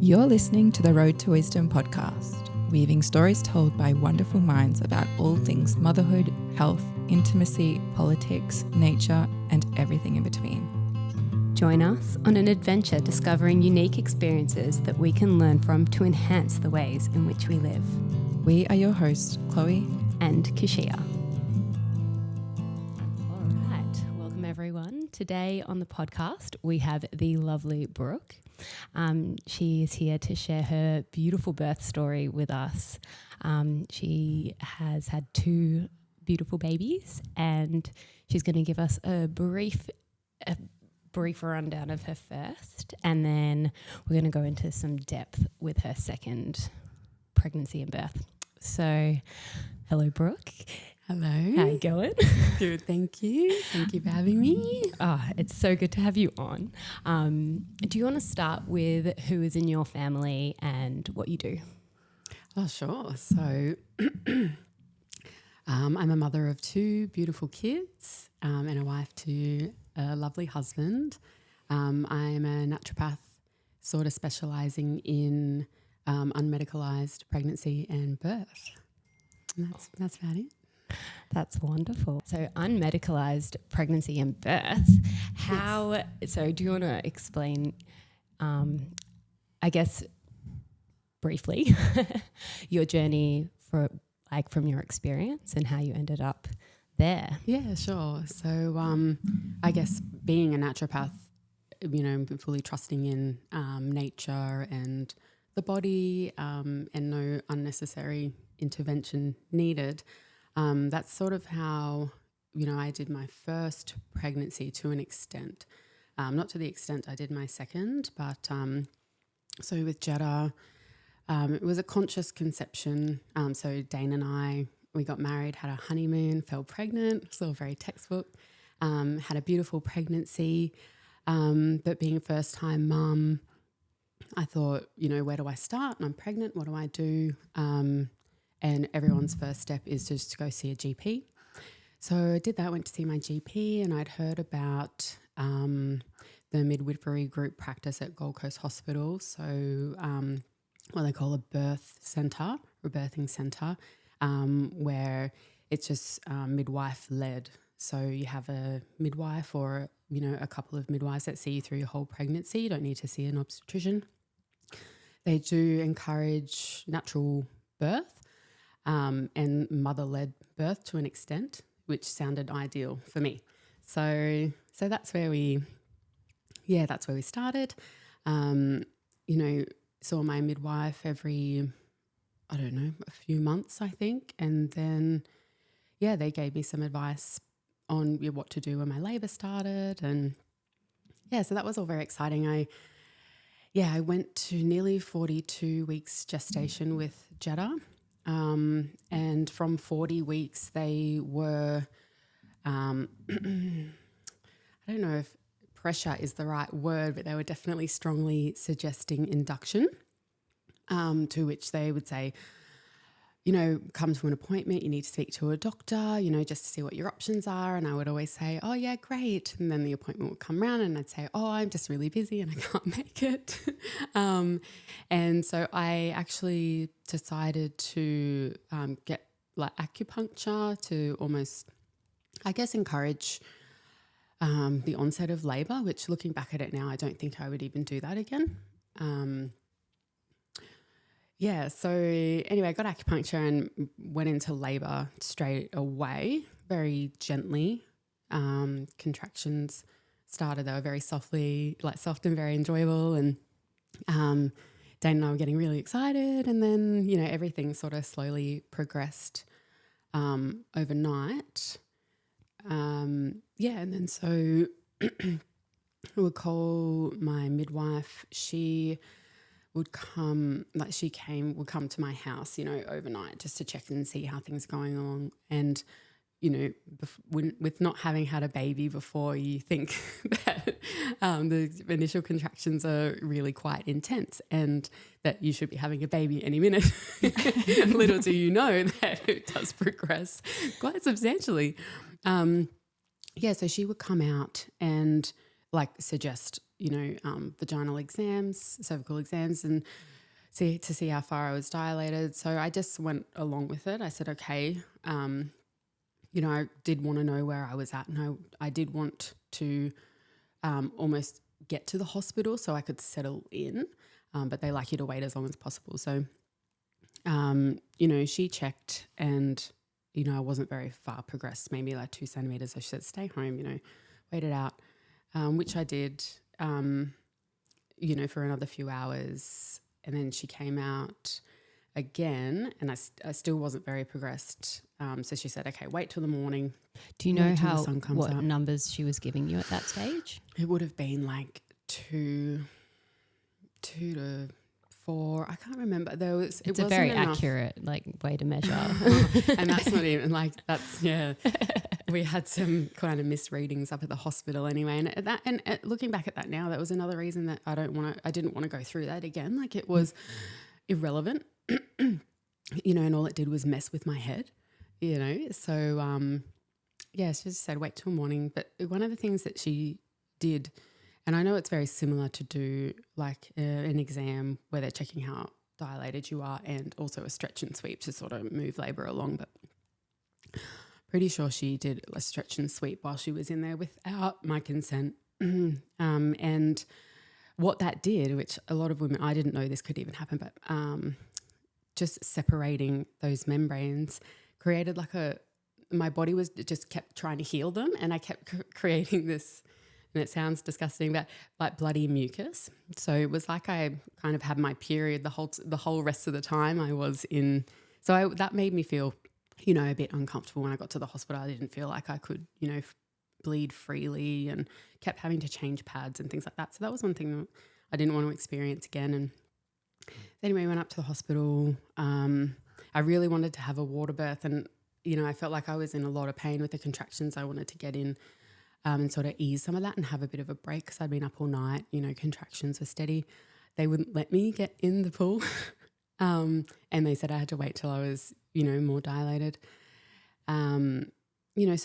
You're listening to the Road to Wisdom podcast, weaving stories told by wonderful minds about all things motherhood, health, intimacy, politics, nature, and everything in between. Join us on an adventure discovering unique experiences that we can learn from to enhance the ways in which we live. We are your hosts, Chloe and Keshia. All right, welcome everyone. Today on the podcast, we have the lovely Brooke. She is here to share her beautiful birth story with us. She has had 2 beautiful babies, and she's going to give us a brief rundown of her first, and then we're going to go into some depth with her second pregnancy and birth. So, hello, Brooke. Hello. How you going? Good, thank you. Thank you for having me. It's so good to have you on. Do you want to start with who is in your family and what you do? Oh, sure. So I'm a mother of 2 beautiful kids and a wife to a lovely husband. I'm a naturopath, sort of specialising in unmedicalized pregnancy and birth. And that's about it. That's wonderful. So unmedicalized pregnancy and birth. So do you want to explain, I guess, briefly, your journey from your experience and how you ended up there? Yeah, sure. So I guess being a naturopath, fully trusting in nature and the body and no unnecessary intervention needed. That's sort of how, I did my first pregnancy to an extent. Not to the extent I did my second, but so with Jeddah, it was a conscious conception. So Dane and I, we got married, had a honeymoon, fell pregnant, it's all very textbook, had a beautiful pregnancy, but being a first-time mum, I thought, where do I start? And I'm pregnant, what do I do? And everyone's first step is just to go see a GP. So I did that, went to see my GP, and I'd heard about the midwifery group practice at Gold Coast Hospital. So what they call a birth centre or birthing centre, where it's just midwife-led. So you have a midwife or, a couple of midwives that see you through your whole pregnancy. You don't need to see an obstetrician. They do encourage natural birth. And mother-led birth to an extent, which sounded ideal for me. So that's where we started. Saw my midwife every, a few months, I think. And then, they gave me some advice on what to do when my labour started. And so that was all very exciting. I went to nearly 42 weeks gestation with Jeddah. And from 40 weeks, they were, I don't know if pressure is the right word, but they were definitely strongly suggesting induction, to which they would say, come to an appointment, you need to speak to a doctor, just to see what your options are. And I would always say, oh yeah, great. And then the appointment would come around and I'd say, oh, I'm just really busy and I can't make it. And so I actually decided to get acupuncture to almost, I guess, encourage the onset of labour, which looking back at it now, I don't think I would even do that again. So anyway, I got acupuncture and went into labour straight away, very gently. Contractions started, they were very soft and very enjoyable. And Dane and I were getting really excited. And then, everything sort of slowly progressed overnight. And then so I would call my midwife. She would come, would come to my house, overnight just to check and see how things are going along. And, with not having had a baby before, you think that the initial contractions are really quite intense and that you should be having a baby any minute. Little do you know that it does progress quite substantially. So she would come out and suggest, vaginal exams, cervical exams, and see how far I was dilated. So I just went along with it. I said, okay, I did want to know where I was at, and I did want to almost get to the hospital so I could settle in, but they like you to wait as long as possible. So, she checked, and, I wasn't very far progressed, maybe like 2 centimeters. So she said, stay home, wait it out, which I did, for another few hours. And then she came out again, and I still wasn't very progressed. So she said, okay, wait till the morning. Do you know what up. numbers she was giving you at that stage? It would have been like 2 to 4. I can't remember. It's a very accurate way to measure. And that's not even we had some kind of misreadings up at the hospital anyway. And looking back at that now, that was another reason that I didn't want to go through that again. Like, it was irrelevant, and all it did was mess with my head, So, she just said, wait till morning. But one of the things that she did, and I know it's very similar to do like an exam where they're checking how dilated you are, and also a stretch and sweep to sort of move labour along. But pretty sure she did a stretch and sweep while she was in there without my consent. And what that did, which a lot of women, I didn't know this could even happen, but just separating those membranes created my body was just kept trying to heal them, and I kept creating this, and it sounds disgusting, but like bloody mucus. So it was like I kind of had my period the whole rest of the time I was in. So that made me feel, a bit uncomfortable when I got to the hospital. I didn't feel like I could, bleed freely, and kept having to change pads and things like that. So that was one thing that I didn't want to experience again. And anyway, we went up to the hospital. I really wanted to have a water birth, and, I felt like I was in a lot of pain with the contractions. I wanted to get in and sort of ease some of that and have a bit of a break, because I'd been up all night, contractions were steady. They wouldn't let me get in the pool. And they said I had to wait till I was, more dilated. So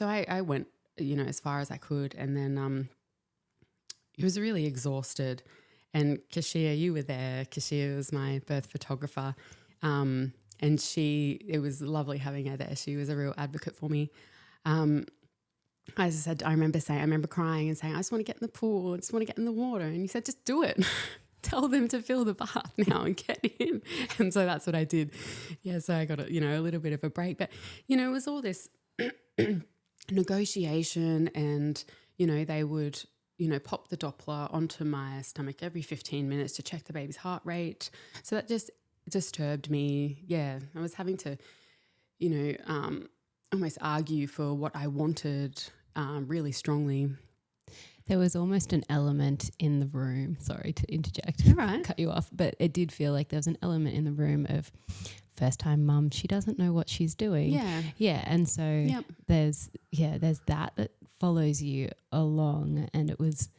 I went, as far as I could. And then I was really exhausted. And Keshia, you were there. Keshia was my birth photographer. And it was lovely having her there. She was a real advocate for me. As I said, I remember crying and saying, I just want to get in the pool. I just want to get in the water. And he said, just do it. Tell them to fill the bath now and get in. And so that's what I did. Yeah, so I got a little bit of a break. But, it was all this negotiation, and, they would, pop the Doppler onto my stomach every 15 minutes to check the baby's heart rate. So that just disturbed me. Yeah, I was having to, almost argue for what I wanted really strongly. There was almost an element in the room, sorry to interject, cut you off, but it did feel like there was an element in the room of first-time mum, she doesn't know what she's doing. Yeah. Yeah, and so there's that follows you along, and it was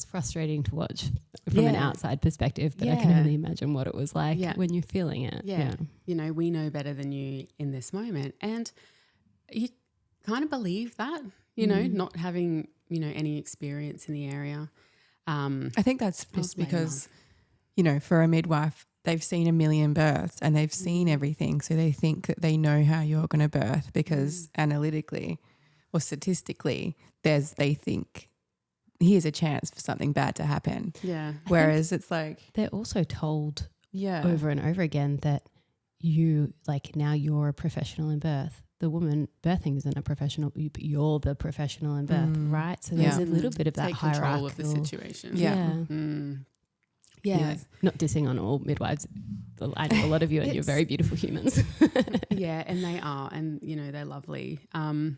frustrating to watch from an outside perspective, but I can only imagine what it was like when you're feeling it. Yeah. We know better than you in this moment, and you kind of believe that, not having any experience in the area. I think that's just because, for a midwife, they've seen a million births and they've seen everything. So they think that they know how you're going to birth, because analytically or statistically, they think here's a chance for something bad to happen. Yeah. Whereas it's like they're also told over and over again that now you're a professional in birth. The woman birthing isn't a professional, but you're the professional in birth, right? So there's a little bit of that hierarchy. Control of the situation. Yeah. Not dissing on all midwives. I know a lot of you, and you're very beautiful humans. Yeah, and they are, and they're lovely, and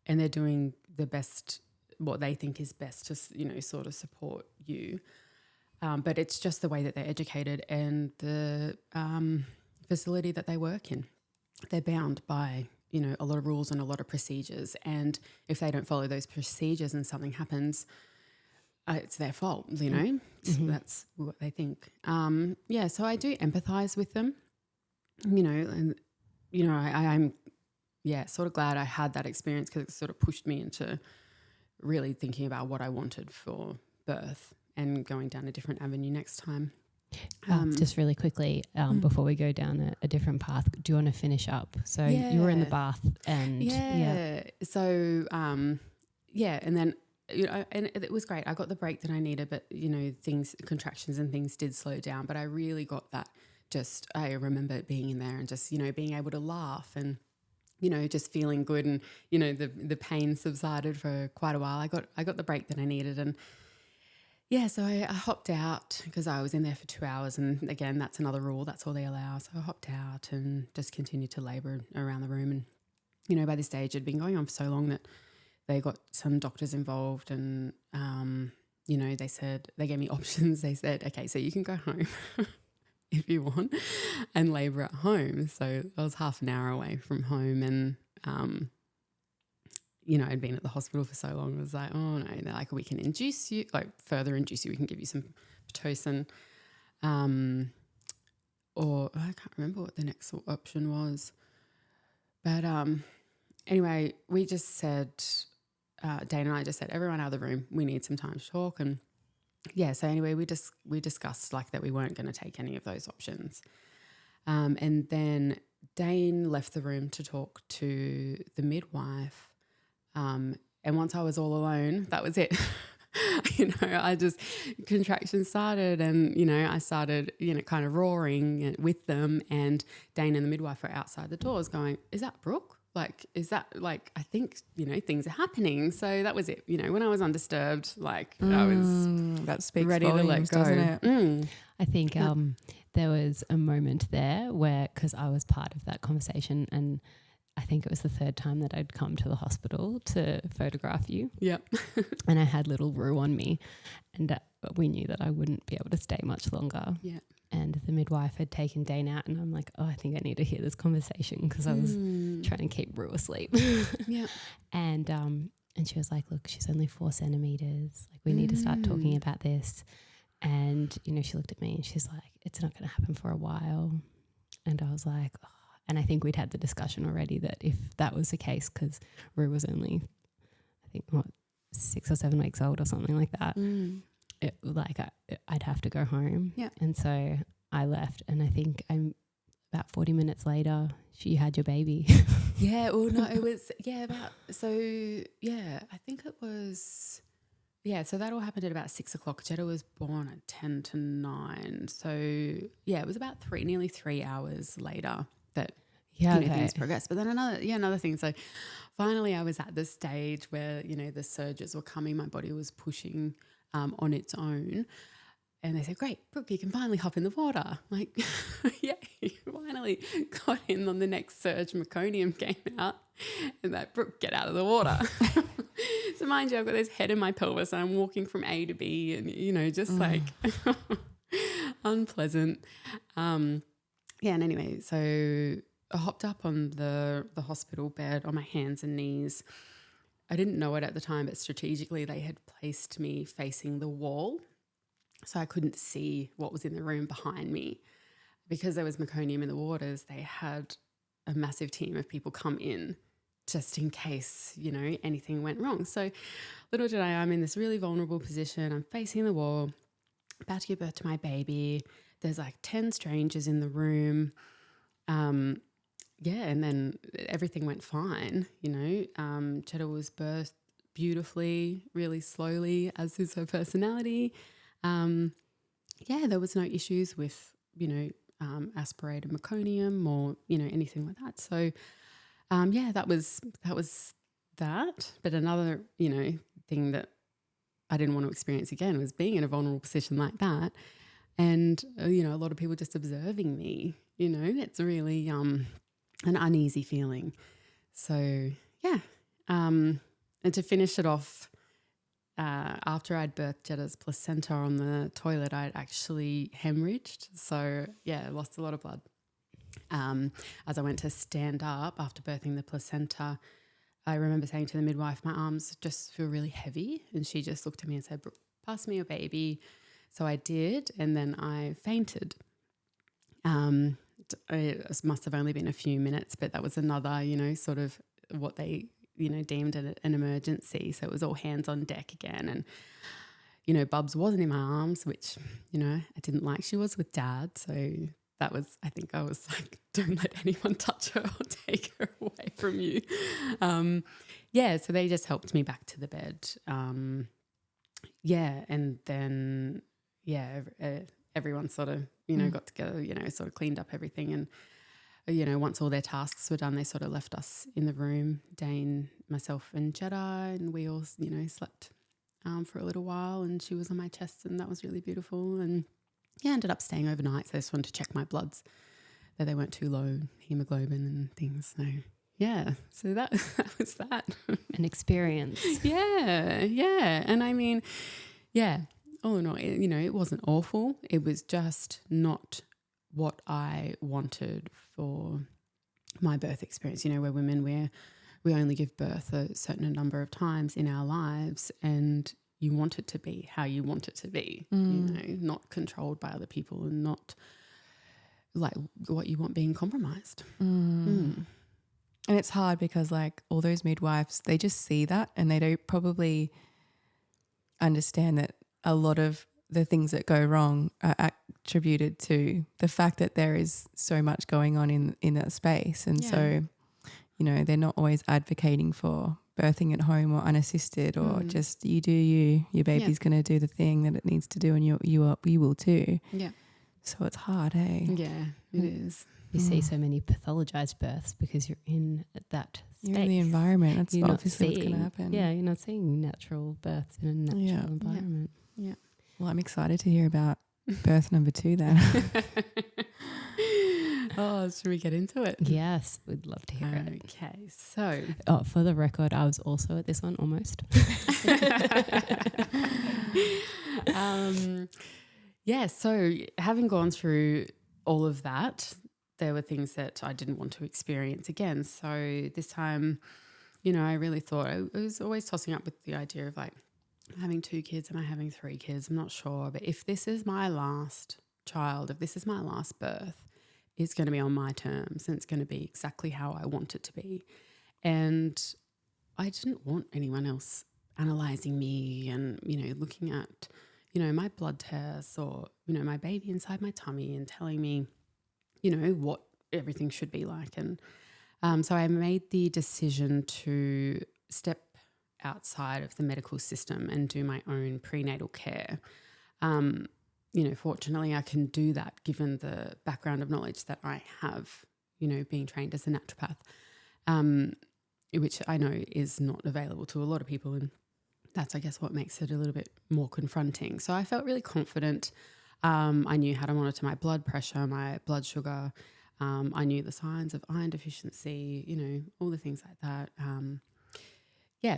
they're doing the best, what they think is best to sort of support you. But it's just the way that they're educated, and the facility that they work in. They're bound by a lot of rules and a lot of procedures, and if they don't follow those procedures and something happens, it's their fault, Mm-hmm. That's what they think. So I do empathise with them, and I'm sort of glad I had that experience, because it sort of pushed me into really thinking about what I wanted for birth, and going down a different avenue next time. Just really quickly, before we go down a different path, do you want to finish up? So you were in the bath and so and then and it was great. I got the break that I needed, but contractions and things did slow down, but I really got that. Just I remember being in there and just being able to laugh and just feeling good, and the pain subsided for quite a while. I got the break that I needed, and so I hopped out because I was in there for 2 hours, and again, that's another rule. That's all they allow. So I hopped out and just continued to labour around the room. And, by this stage, it had been going on for so long that they got some doctors involved, and, they gave me options. They said, okay, so you can go home if you want and labour at home. So I was half an hour away from home, and, I'd been at the hospital for so long. I was like, oh no, they're like, we can induce you, further induce you. We can give you some Pitocin, or I can't remember what the next option was. But anyway, we just said, Dane and I just said, everyone out of the room, we need some time to talk. And so anyway, we discussed that we weren't going to take any of those options. And then Dane left the room to talk to the midwife. And once I was all alone, that was it. I just, contractions started, and, I started, kind of roaring with them, and Dane and the midwife were outside the doors going, is that Brooke? Is that I think, things are happening. So that was it. When I was undisturbed, I was that speaks ready volumes, to let go. Doesn't it? I think there was a moment there where, because I was part of that conversation, and I think it was the third time that I'd come to the hospital to photograph you. Yep. And I had little Rue on me, and we knew that I wouldn't be able to stay much longer. Yeah. And the midwife had taken Dane out, and I'm like, oh, I think I need to hear this conversation, because I was trying to keep Rue asleep. Yeah. And she was like, look, she's only 4 centimeters. We need to start talking about this. And, she looked at me and she's like, it's not going to happen for a while. And I was like, oh. And I think we'd had the discussion already that if that was the case, because Rue was only, I think, 6 or 7 weeks old or something like that, I'd have to go home. Yeah. And so I left, and I think about 40 minutes later, you had your baby. Yeah. Well, no, it was, I think it was, so that all happened at about 6 o'clock. Jetta was born at 10 to 9. So, it was about nearly 3 hours later that things progressed. But then another thing. So finally I was at the stage where, the surges were coming. My body was pushing on its own. And they said, great, Brooke, you can finally hop in the water. Finally got in on the next surge. Meconium came out, and that, Brooke, get out of the water. So mind you, I've got this head in my pelvis, and I'm walking from A to B, and, just unpleasant. And anyway, so I hopped up on the hospital bed on my hands and knees. I didn't know it at the time, but strategically they had placed me facing the wall, so I couldn't see what was in the room behind me. Because there was meconium in the waters, they had a massive team of people come in just in case, anything went wrong. So little did I'm in this really vulnerable position. I'm facing the wall, about to give birth to my baby. There's 10 strangers in the room. And then everything went fine, Cheddar was birthed beautifully, really slowly, as is her personality. There was no issues with, aspirated meconium or, anything like that. So, that was that. But another, thing that I didn't want to experience again was being in a vulnerable position like that. And, a lot of people just observing me, it's really an uneasy feeling. So, and to finish it off, after I'd birthed Jetta's placenta on the toilet, I'd actually hemorrhaged. So, lost a lot of blood. As I went to stand up after birthing the placenta, I remember saying to the midwife, my arms just feel really heavy. And she just looked at me and said, Brooke, pass me your baby. So I did, and then I fainted. It must have only been a few minutes, but that was another, sort of what they, deemed an emergency. So it was all hands on deck again. And, you know, Bubs wasn't in my arms, which, you know, I didn't like. She was with Dad. So that was, I think I was like, don't let anyone touch her or take her away from you. So they just helped me back to the bed. And then, everyone sort of, you know, got together, you know, sort of cleaned up everything. And, you know, once all their tasks were done, they sort of left us in the room, Dane, myself and Jedi, and we all, you know, slept for a little while, and she was on my chest, and that was really beautiful. And yeah, I ended up staying overnight, so I just wanted to check my bloods, that they weren't too low, hemoglobin and things. So yeah, so that was that. An experience. Yeah. And I mean, yeah, all in all, you know, it wasn't awful. It was just not what I wanted for my birth experience. You know, we're women, we only give birth a certain number of times in our lives, and you want it to be how you want it to be, you know, not controlled by other people and not like what you want being compromised. And it's hard because like all those midwives, they just see that and they don't probably understand that a lot of the things that go wrong are attributed to the fact that there is so much going on in that space. And so, you know, they're not always advocating for birthing at home or unassisted or just you do your baby's going to do the thing that it needs to do, and you will too. Yeah. So it's hard, hey? Yeah, it is. You see so many pathologized births because you're in that space. You're in the environment. That's you're obviously what's going to happen. Yeah, you're not seeing natural births in a natural environment. Yeah. Well, I'm excited to hear about birth number 2 then. Oh, should we get into it? Yes, we'd love to hear it. Okay, so. Oh, for the record, I was also at this one almost. So having gone through all of that, there were things that I didn't want to experience again. So this time, you know, I really thought, I was always tossing up with the idea of like, am I having 2 kids? Am I having 3 kids? I'm not sure. But if this is my last child, if this is my last birth, it's going to be on my terms and it's going to be exactly how I want it to be. And I didn't want anyone else analysing me and, you know, looking at, you know, my blood tests or, you know, my baby inside my tummy and telling me, you know, what everything should be like. And so I made the decision to step outside of the medical system and do my own prenatal care. You know, fortunately I can do that given the background of knowledge that I have, you know, being trained as a naturopath, which I know is not available to a lot of people. And that's, I guess, what makes it a little bit more confronting. So I felt really confident. I knew how to monitor my blood pressure, my blood sugar. I knew the signs of iron deficiency, you know, all the things like that.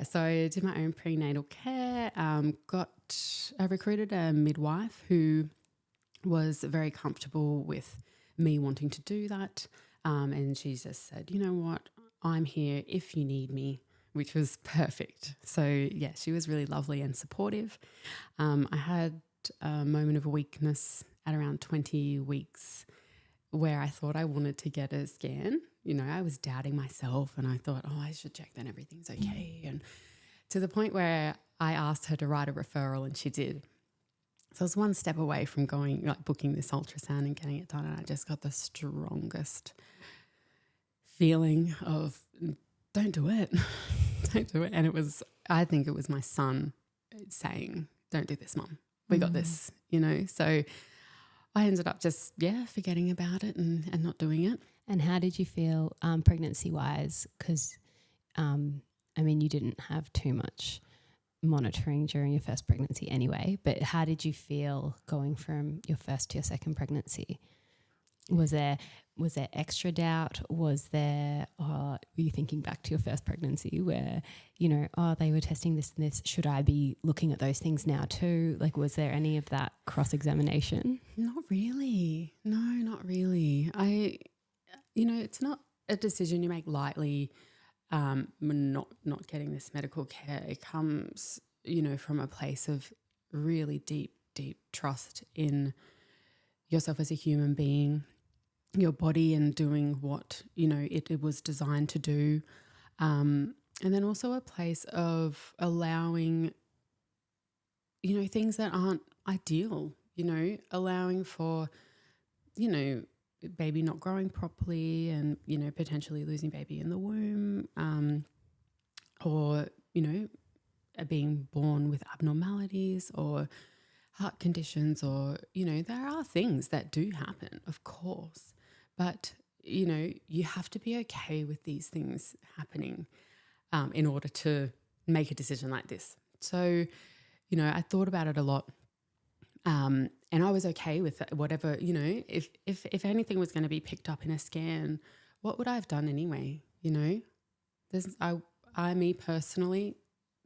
So I did my own prenatal care, I recruited a midwife who was very comfortable with me wanting to do that. And she just said, you know what, I'm here if you need me, which was perfect. So yeah, she was really lovely and supportive. I had a moment of weakness at around 20 weeks where I thought I wanted to get a scan. You know, I was doubting myself and I thought, oh, I should check that everything's okay. And to the point where I asked her to write a referral and she did. So I was one step away from going, like booking this ultrasound and getting it done. And I just got the strongest feeling of don't do it. Don't do it. And I think it was my son saying, don't do this, Mum. We got this, you know. So I ended up just, forgetting about it and not doing it. And how did you feel pregnancy-wise? Because, I mean, you didn't have too much monitoring during your first pregnancy anyway, but how did you feel going from your first to your second pregnancy? Was there extra doubt? Was there, were you thinking back to your first pregnancy where, you know, they were testing this and this, should I be looking at those things now too? Like, was there any of that cross-examination? Not really. No, not really. It's not a decision you make lightly, not getting this medical care. It comes, you know, from a place of really deep, deep trust in yourself as a human being, your body, and doing what, you know, it was designed to do. And then also a place of allowing you know, things that aren't ideal, you know, allowing for, you know, baby not growing properly and, you know, potentially losing baby in the womb, or, you know, being born with abnormalities or heart conditions, or, you know, there are things that do happen, of course, but, you know, you have to be okay with these things happening in order to make a decision like this. So, you know, I thought about it a lot, and I was okay with it, whatever, you know, if anything was going to be picked up in a scan, what would I have done anyway? You know, me personally,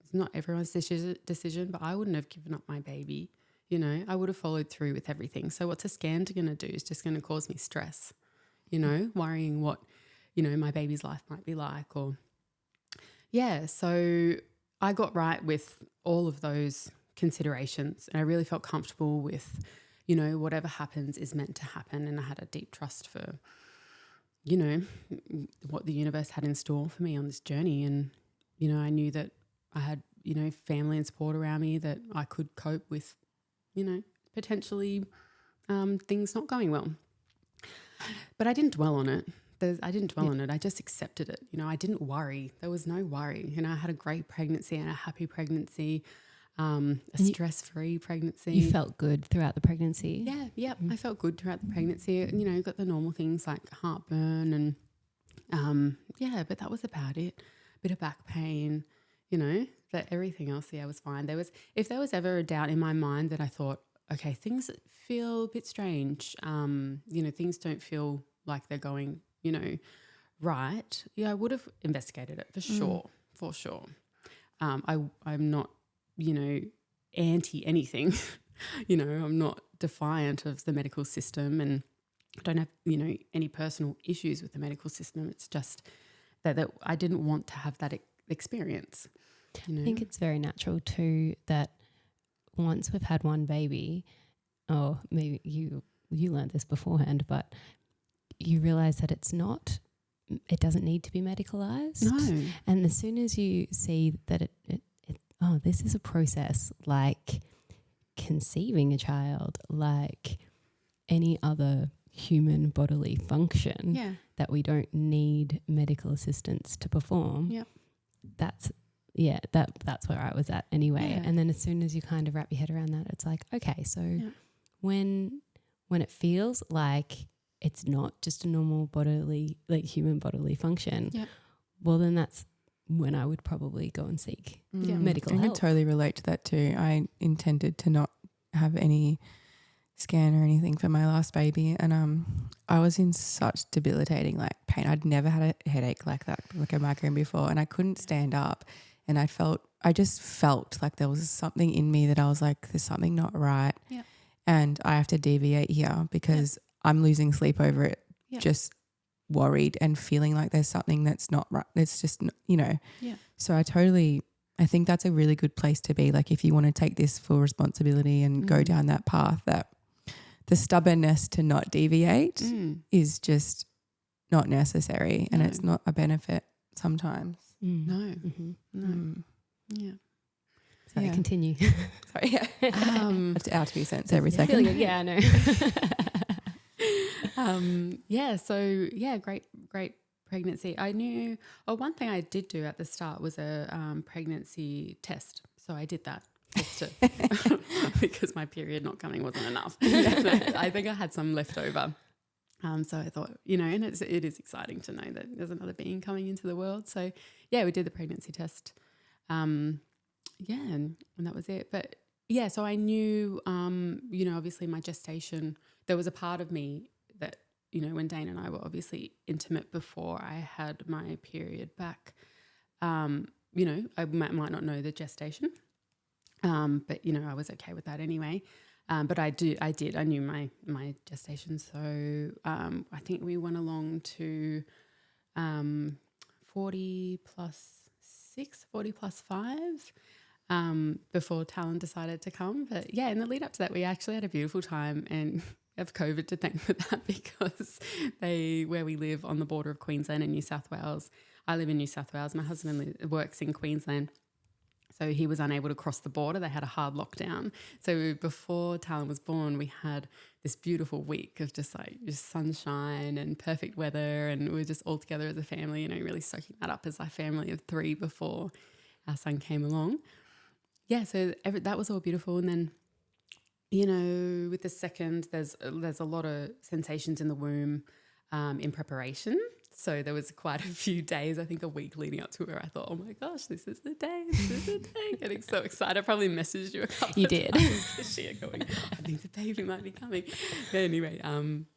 it's not everyone's decision, but I wouldn't have given up my baby. You know, I would have followed through with everything. So what's a scan going to do? It's just going to cause me stress, you know, worrying what, you know, my baby's life might be like, or so I got right with all of those considerations, and I really felt comfortable with, you know, whatever happens is meant to happen, and I had a deep trust for, you know, what the universe had in store for me on this journey. And, you know, I knew that I had, you know, family and support around me, that I could cope with, you know, potentially things not going well. But I didn't dwell on it. I didn't dwell on it. I just accepted it. You know, I didn't worry. There was no worry. You know, I had a great pregnancy and a happy pregnancy, a stress-free pregnancy. You felt good throughout the pregnancy? Yeah. I felt good throughout the pregnancy. You know, got the normal things like heartburn and, but that was about it. A bit of back pain, you know, but everything else, was fine. If there was ever a doubt in my mind that I thought, okay, things feel a bit strange, you know, things don't feel like they're going, you know, right. Yeah, I would have investigated it for sure. I'm not, you know, anti anything, you know, I'm not defiant of the medical system, and I don't have, you know, any personal issues with the medical system. It's just that I didn't want to have that experience. You know? I think it's very natural too that once we've had one baby, or maybe you learned this beforehand, but you realize that it doesn't need to be medicalized. No. And as soon as you see that this is a process like conceiving a child, like any other human bodily function that we don't need medical assistance to perform. Yeah. That's where I was at anyway. Yeah. And then as soon as you kind of wrap your head around that, it's like, okay, so when it feels like it's not just a normal bodily, like human bodily function, well, then that's when I would probably go and seek medical help. I can totally relate to that too. I intended to not have any scan or anything for my last baby, and I was in such debilitating like pain. I'd never had a headache like that, like a migraine before, and I couldn't stand up, and I just felt like there was something in me that I was like, there's something not right, and I have to deviate here because I'm losing sleep over it, just worried and feeling like there's something that's not right. It's just, you know. So I think that's a really good place to be. Like if you want to take this full responsibility and go down that path, that the stubbornness to not deviate is just not necessary, and it's not a benefit sometimes. No. Yeah. Sorry, continue. Sorry, that's our 2 cents every second. Yeah, I know. Great pregnancy. I knew, one thing I did do at the start was a pregnancy test. So I did that just to, because my period not coming wasn't enough. I think I had some left over. So I thought, you know, and it is exciting to know that there's another being coming into the world. So we did the pregnancy test. And that was it. But so I knew, you know, obviously my gestation, there was a part of me that, you know, when Dane and I were obviously intimate before I had my period back, you know, I might not know the gestation, but, you know, I was okay with that anyway. But I knew my gestation. So I think we went along to 40 plus 6, 40 plus 5 before Talon decided to come. But in the lead up to that, we actually had a beautiful time, and have COVID to thank for that, because where we live on the border of Queensland and New South Wales, I live in New South Wales, my husband works in Queensland. So he was unable to cross the border. They had a hard lockdown. So before Talon was born, we had this beautiful week of just sunshine and perfect weather, and we were just all together as a family, you know, really soaking that up as a family of 3 before our son came along. Yeah, so that was all beautiful. And then, you know, with the second, there's a lot of sensations in the womb in preparation. So there was quite a few days, I think a week leading up to it, where I thought, oh my gosh, this is the day, getting so excited. I probably messaged you a couple of times, Keshia, going, I think the baby might be coming. But anyway,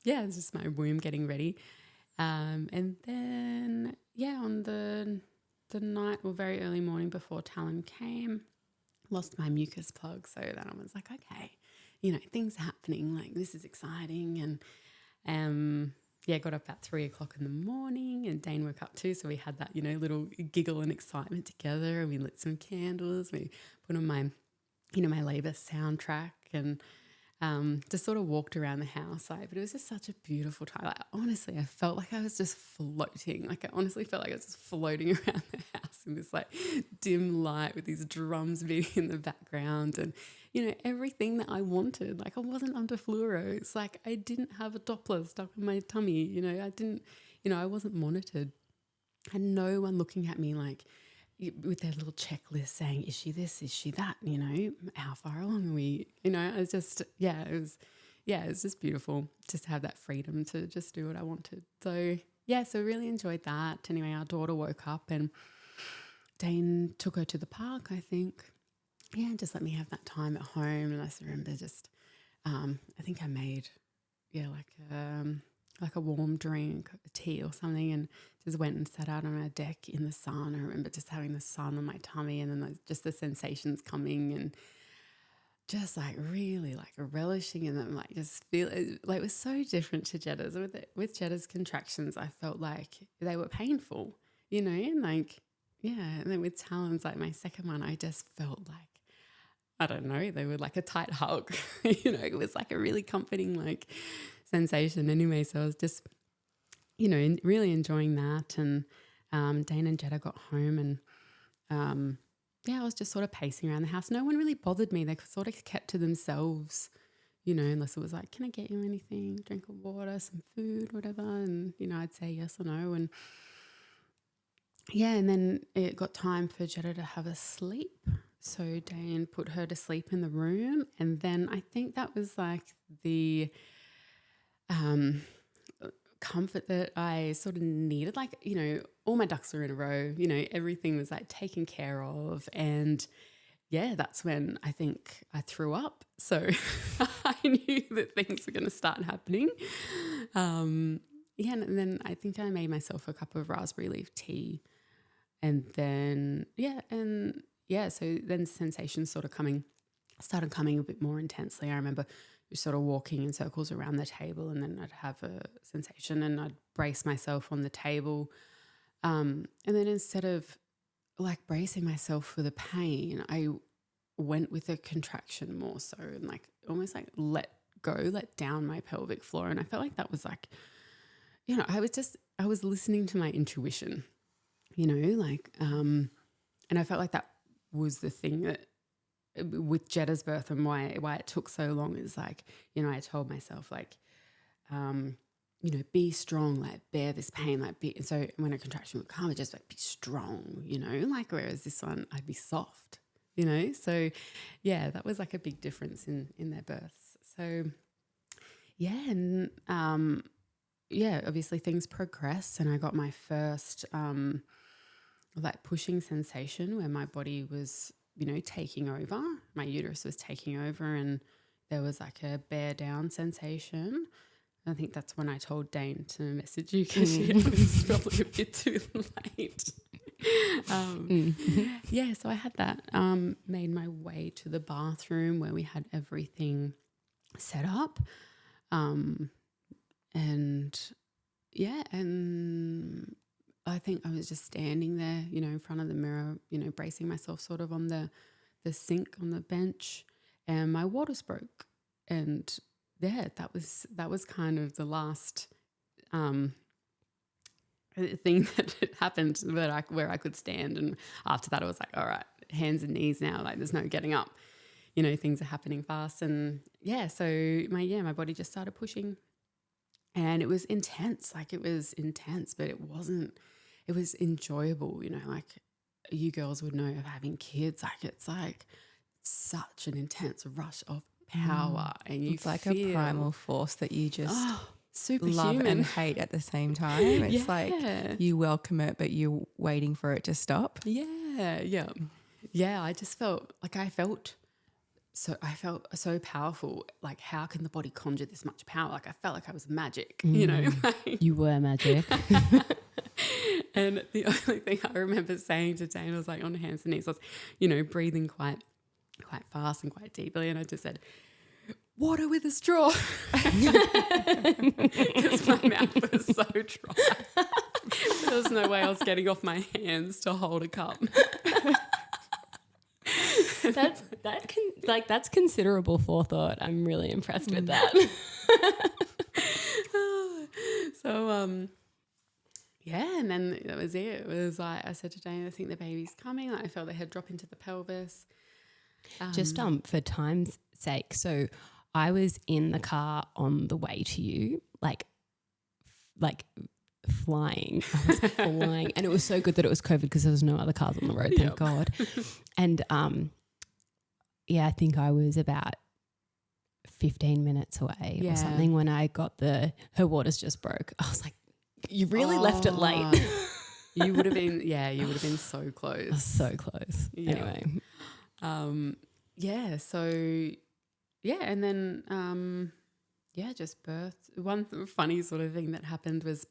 yeah, it's just my womb getting ready. And then, yeah, on the night or very early morning before Talon came, lost my mucus plug. So then I was like, okay, you know, things are happening, like this is exciting. And yeah, got up at 3 o'clock in the morning, and Dane woke up too. So we had that, you know, little giggle and excitement together, and we lit some candles. We put on my, you know, my labour soundtrack, and just sort of walked around the house. But it was just such a beautiful time. Like, honestly, I felt like I was just floating. Like I honestly felt like I was just floating around the house in this like dim light with these drums beating in the background, and you know, everything that I wanted. Like I wasn't under fluoro. It's like I didn't have a Doppler stuck in my tummy. You know, I didn't, you know, I wasn't monitored. I had no one looking at me like with their little checklist saying, is she this, is she that, you know, how far along are we? You know, it was just, it was just beautiful just to have that freedom to just do what I wanted. So yeah, so really enjoyed that. Anyway, our daughter woke up and Dane took her to the park, I think. Yeah, just let me have that time at home. And I just remember just, I think I made, like a warm drink, a tea or something, and just went and sat out on a deck in the sun. I remember just having the sun on my tummy, and then just the sensations coming, and just like really like relishing in them, like just feel like it was so different to Jetta's. With Jetta's contractions, I felt like they were painful, you know, and like, yeah. And then with Talon's, like my second one, I just felt like, I don't know, they were like a tight hug, you know, it was like a really comforting like sensation anyway. So I was just, you know, really enjoying that. And Dane and Jetta got home, and I was just sort of pacing around the house. No one really bothered me. They sort of kept to themselves, you know, unless it was like, can I get you anything? Drink of water, some food, whatever. And, you know, I'd say yes or no. And yeah, and then it got time for Jetta to have a sleep. So Dane put her to sleep in the room. And then I think that was like the comfort that I sort of needed. Like, you know, all my ducks were in a row, you know, everything was like taken care of. And yeah, that's when I think I threw up. So I knew that things were going to start happening. And then I think I made myself a cup of raspberry leaf tea. And then, so then sensations started coming a bit more intensely. I remember sort of walking in circles around the table, and then I'd have a sensation and I'd brace myself on the table. And then instead of like bracing myself for the pain, I went with a contraction more so, and like almost like let down my pelvic floor. And I felt like that was like, you know, I was listening to my intuition, you know, like, and I felt like that was the thing that with Jetta's birth and why it took so long is like, you know, I told myself like, you know, be strong, like bear this pain, like be. And so when a contraction would come, I'd just like be strong, you know, like whereas this one I'd be soft, you know. So yeah, that was like a big difference in their births. So yeah, and obviously things progressed, and I got my first like pushing sensation where my body was, you know, taking over. My uterus was taking over, and there was like a bear down sensation. I think that's when I told Dane to message you because it was probably a bit too late. Yeah, so I had that. Made my way to the bathroom where we had everything set up. And I think I was just standing there, you know, in front of the mirror, you know, bracing myself sort of on the sink on the bench, and my waters broke. And yeah, that was kind of the last thing that had happened where I could stand. And after that, I was like, all right, hands and knees now. Like there's no getting up. You know, things are happening fast. And so my body just started pushing. And it was intense. Like it was intense, but it was enjoyable, you know, like you girls would know of having kids. Like it's like such an intense rush of power. And it's like a primal force that you just superhuman. love and hate at the same time. It's like you welcome it, but you're waiting for it to stop. Yeah. I just felt like I felt so powerful. Like, how can the body conjure this much power? Like, I felt like I was magic, you know. You were magic. And the only thing I remember saying to Dane was like on hands and knees, I was, you know, breathing quite fast and quite deeply. And I just said, water with a straw. Because my mouth was so dry. There was no way I was getting off my hands to hold a cup. That's considerable forethought. I'm really impressed with that. So and then that was it. It was like I said to Dane, I think the baby's coming. Like I felt the head drop into the pelvis. Just for time's sake, so I was in the car on the way to you, like flying. I was flying, and it was so good that it was COVID because there was no other cars on the road, thank God. And I think I was about 15 minutes away or something when I got her waters just broke. I was like, you really left it late. You would have been so close. So close. Yeah. Anyway. And then just birth. One funny sort of thing that happened was,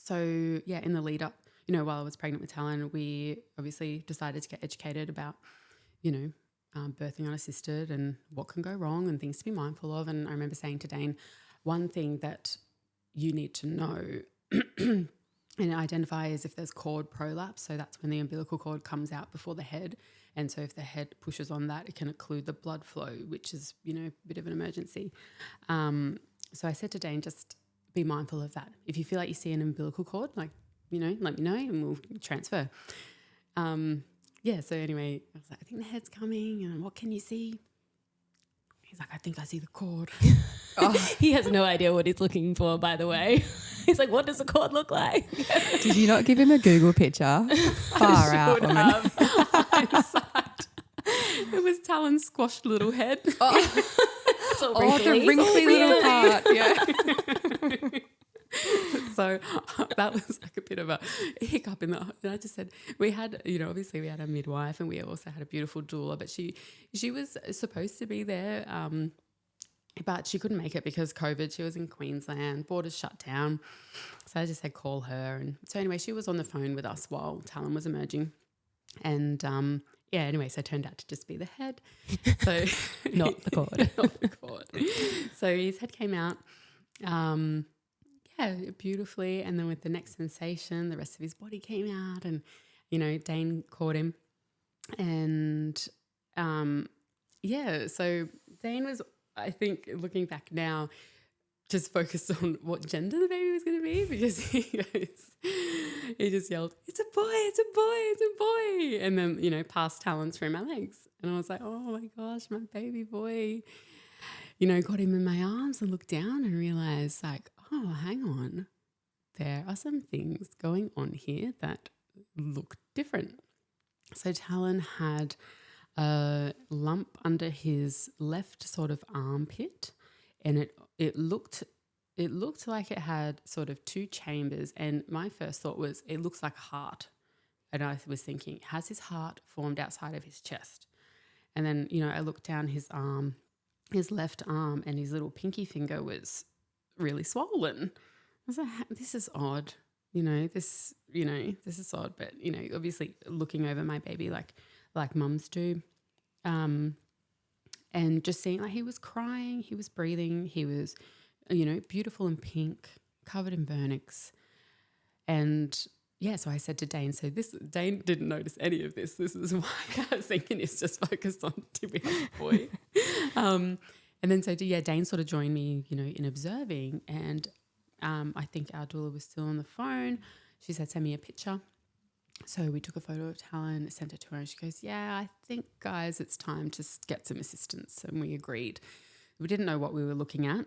in the lead up, you know, while I was pregnant with Talon, we obviously decided to get educated about, you know, birthing unassisted and what can go wrong and things to be mindful of. And I remember saying to Dane, one thing that you need to know and identify is if there's cord prolapse. So that's when the umbilical cord comes out before the head. And so if the head pushes on that, it can occlude the blood flow, which is, you know, a bit of an emergency. So I said to Dane, just be mindful of that. If you feel like you see an umbilical cord, like, you know, let me know and we'll transfer. So anyway, I was like, I think the head's coming and what can you see? He's like, I think I see the cord. He has no idea what he's looking for, by the way. He's like, what does a cord look like? Did you not give him a Google picture? Far out, woman. It was Talon's squashed little head. The wrinkly little part. Yeah. So that was like a bit of a hiccup and I just said we had, you know, obviously we had a midwife and we also had a beautiful doula, but she was supposed to be there, but she couldn't make it because COVID. She was in Queensland, borders shut down. So I just said call her. And so anyway, she was on the phone with us while Talon was emerging. And anyway, so it turned out to just be the head. So Not the cord. Not the cord. So his head came out. Beautifully. And then with the next sensation, the rest of his body came out and, you know, Dane caught him. And, so Dane was, I think, looking back now, just focused on what gender the baby was going to be because he just yelled, it's a boy, it's a boy, it's a boy. And then, you know, passed Talon through my legs. And I was like, oh my gosh, my baby boy. You know, got him in my arms and looked down and realised like, oh, hang on, there are some things going on here that look different. So Talon had a lump under his left sort of armpit and it looked like it had sort of two chambers, and my first thought was it looks like a heart. And I was thinking, has his heart formed outside of his chest? And then, you know, I looked down his arm, his left arm, and his little pinky finger was really swollen. I was like, this is odd. This is odd. But, you know, obviously looking over my baby like mums do. And just seeing like he was crying, he was breathing, he was, you know, beautiful and pink, covered in vernix. And so I said to Dane, Dane didn't notice any of this. This is why I was thinking he's just focused on tipping the boy. And then Dane sort of joined me, you know, in observing. And I think our doula was still on the phone. She said, send me a picture. So we took a photo of Talon, sent it to her, and she goes, yeah, I think, guys, it's time to get some assistance. And we agreed. We didn't know what we were looking at.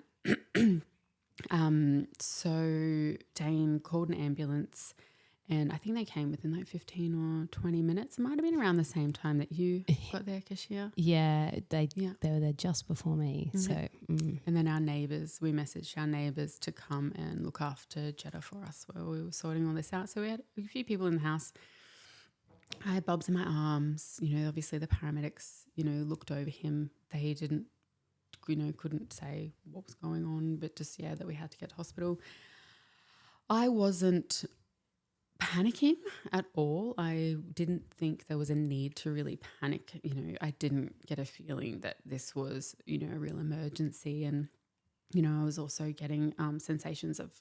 So Dane called an ambulance, and I think they came within like 15 or 20 minutes. It might have been around the same time that you got there, Keshia. Yeah, they were there just before me. Mm-hmm. So, And then our neighbours, we messaged our neighbours to come and look after Jeddah for us while we were sorting all this out. So we had a few people in the house. I had Bobs in my arms. You know, obviously the paramedics, you know, looked over him. They didn't, you know, couldn't say what was going on, but just, yeah, that we had to get to hospital. I wasn't panicking at all. I didn't think there was a need to really panic. You know, I didn't get a feeling that this was, you know, a real emergency. And, you know, I was also getting sensations of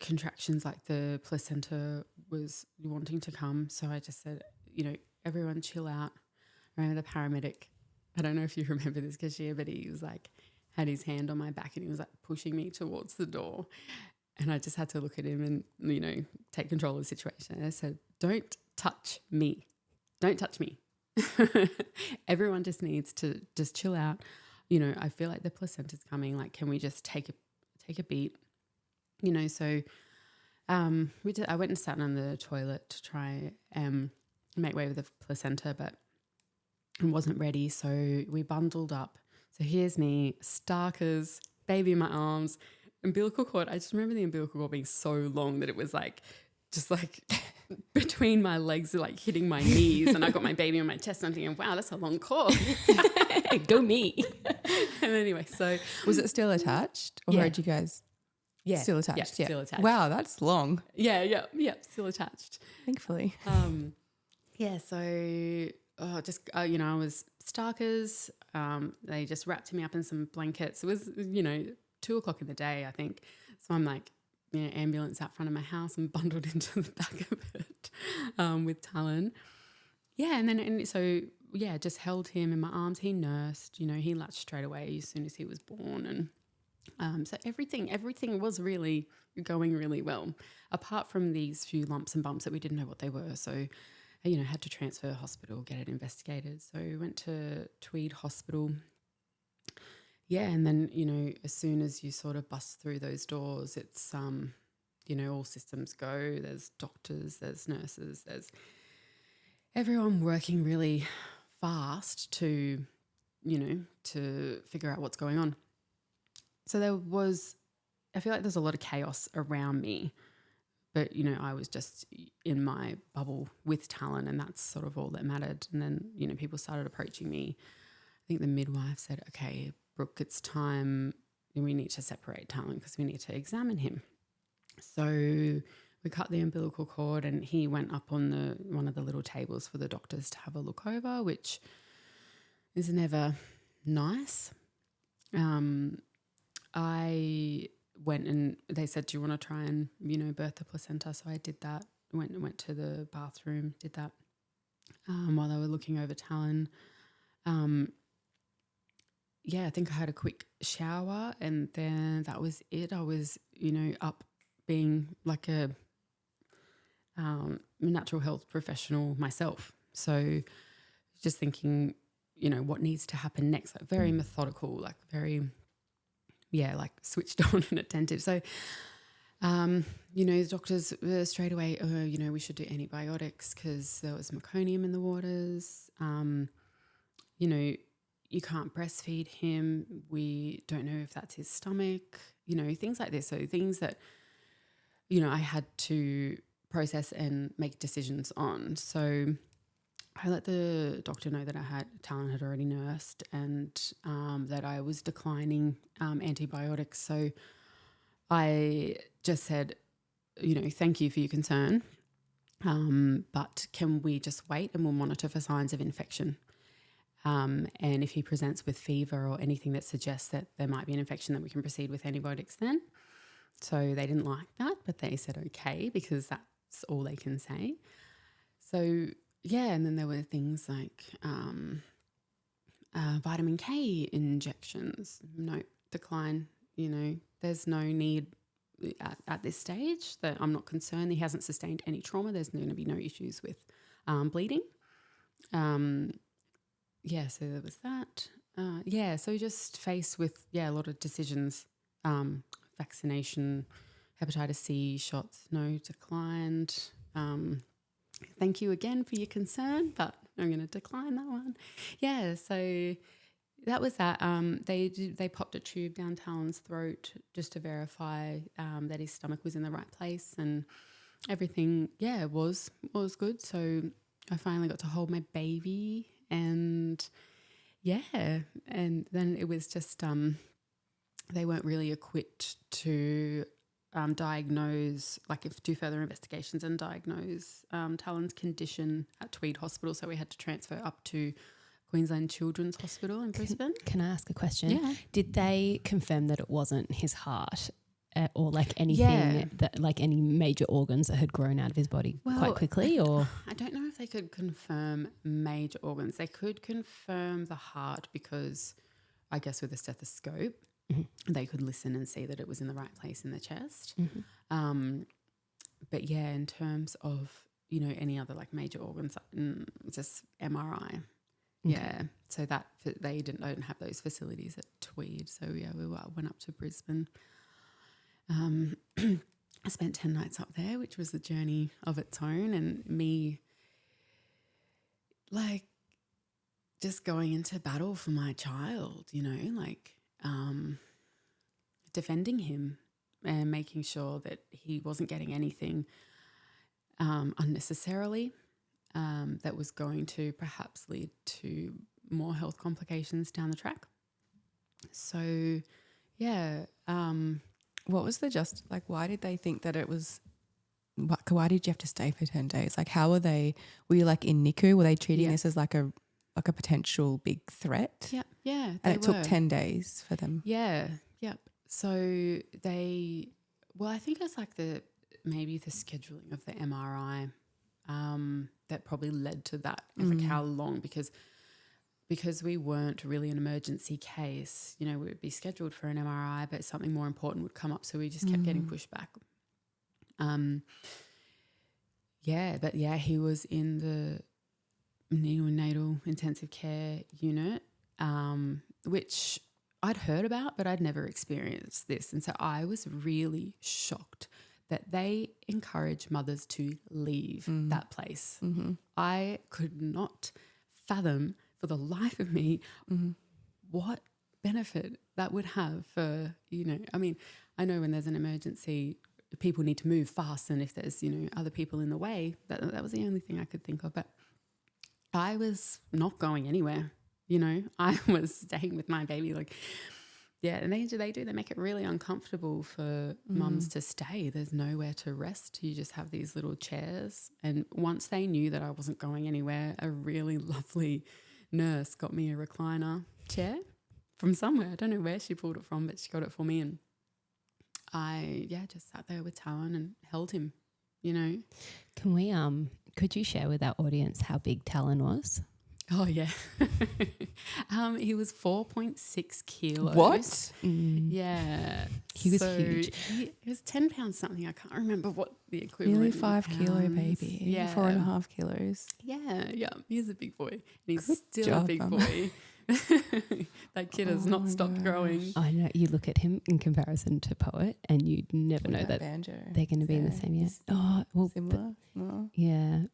contractions, like the placenta was wanting to come. So I just said, you know, everyone chill out. I remember the paramedic, I don't know if you remember this, Keshia, but he was like, had his hand on my back and he was like pushing me towards the door. And I just had to look at him and, you know, take control of the situation. And I said, don't touch me. Don't touch me. Everyone just needs to just chill out. You know, I feel like the placenta's coming. Like, can we just take a beat? You know, so I went and sat on the toilet to try and make way with the placenta, but I wasn't ready. So we bundled up. So here's me, starkers, baby in my arms, umbilical cord. I just remember the umbilical cord being so long that it was like, just like between my legs, like hitting my knees, and I got my baby on my chest, and I'm thinking, wow, that's a long cord. go me. And anyway, so Was it still attached, or had you guys? Yeah, Still attached. still attached. Wow, that's long. Yeah, still attached. Thankfully. Yeah, so just you know, I was starkers. They just wrapped me up in some blankets. It was, you know, 2:00 in the day, I think. So I'm like, you know, ambulance out front of my house and bundled into the back of it with Talon. Yeah, so just held him in my arms. He nursed, you know, he latched straight away as soon as he was born, and so everything was really going really well, apart from these few lumps and bumps that we didn't know what they were. So, you know, had to transfer hospital, get it investigated. So we went to Tweed Hospital. Yeah, and then, you know, as soon as you sort of bust through those doors, it's, you know, all systems go. There's doctors, there's nurses, there's everyone working really fast to, you know, to figure out what's going on. So I feel like there's a lot of chaos around me, but, you know, I was just in my bubble with Talon, and that's sort of all that mattered. And then, you know, people started approaching me. I think the midwife said, okay, Brooke, it's time. We need to separate Talon because we need to examine him. So we cut the umbilical cord, and he went up on one of the little tables for the doctors to have a look over, which is never nice. I went and they said, do you want to try and, you know, birth the placenta? So I did that. Went to the bathroom, did that while they were looking over Talon. I think I had a quick shower, and then that was it. I was, you know, up being like a natural health professional myself. So just thinking, you know, what needs to happen next, like very methodical, like very, like switched on and attentive. So, you know, the doctors were straight away, you know, we should do antibiotics because there was meconium in the waters. You know, you can't breastfeed him. We don't know if that's his stomach, you know, things like this. So things that, you know, I had to process and make decisions on. So I let the doctor know that Talon had already nursed, and that I was declining antibiotics. So I just said, you know, thank you for your concern, but can we just wait and we'll monitor for signs of infection? And if he presents with fever or anything that suggests that there might be an infection, that we can proceed with antibiotics then. So they didn't like that, but they said okay, because that's all they can say. So yeah, and then there were things like vitamin K injections. No, decline, you know, there's no need at this stage, that I'm not concerned. He hasn't sustained any trauma. There's going to be no issues with bleeding. So there was that. So just faced with, a lot of decisions. Vaccination, hepatitis C shots, no, declined. Thank you again for your concern, but I'm going to decline that one. Yeah, so that was that. They popped a tube down Talon's throat just to verify that his stomach was in the right place, and everything, was good. So I finally got to hold my baby, and and then it was just they weren't really equipped to diagnose, do further investigations and diagnose Talon's condition at Tweed Hospital. So we had to transfer up to Queensland Children's Hospital in Brisbane. Can I ask a question? Yeah. Did they confirm that it wasn't his heart or anything that any major organs that had grown out of his body quite quickly? Or I don't know if they could confirm major organs. They could confirm the heart because I guess with a stethoscope, they could listen and see that it was in the right place in the chest. But in terms of, any other major organs, just MRI. Yeah. So that they don't have those facilities at Tweed. So we went up to Brisbane. I spent 10 nights up there, which was a journey of its own, and me just going into battle for my child, defending him and making sure that he wasn't getting anything unnecessarily that was going to perhaps lead to more health complications down the track. So, what was why did they think that it was, why did you have to stay for 10 days? How were you in NICU? Were they treating this as a potential big threat? Yeah. And it took 10 days for them. Yeah. So I think it's maybe the scheduling of the MRI that probably led to that. How long, because we weren't really an emergency case, we would be scheduled for an MRI, but something more important would come up. So we just kept getting pushed back. He was in the neonatal intensive care unit, which I'd heard about, but I'd never experienced this. And so I was really shocked that they encourage mothers to leave that place. I could not fathom for the life of me what benefit that would have for, I know when there's an emergency, people need to move fast, and if there's, other people in the way, that was the only thing I could think of. But I was not going anywhere. I was staying with my baby. And they make it really uncomfortable for mums to stay. There's nowhere to rest. You just have these little chairs. And once they knew that I wasn't going anywhere, a really lovely nurse got me a recliner chair from somewhere. I don't know where she pulled it from, but she got it for me. And I, just sat there with Talon and held him, Can we, could you share with our audience how big Talon was? Oh, yeah. He was 4.6 kilos. What? Yeah. He was huge. He was 10 pounds something. I can't remember what the equivalent Nearly 5 kilo pounds. baby. Yeah. 4.5 kilos. Yeah. He's a big boy. And he's Good still job, a big boy. That kid has not stopped growing. I know. You look at him in comparison to Poet and you'd never know that banjo. they're going to be in the same year. Oh, well. Similar? No. Yeah.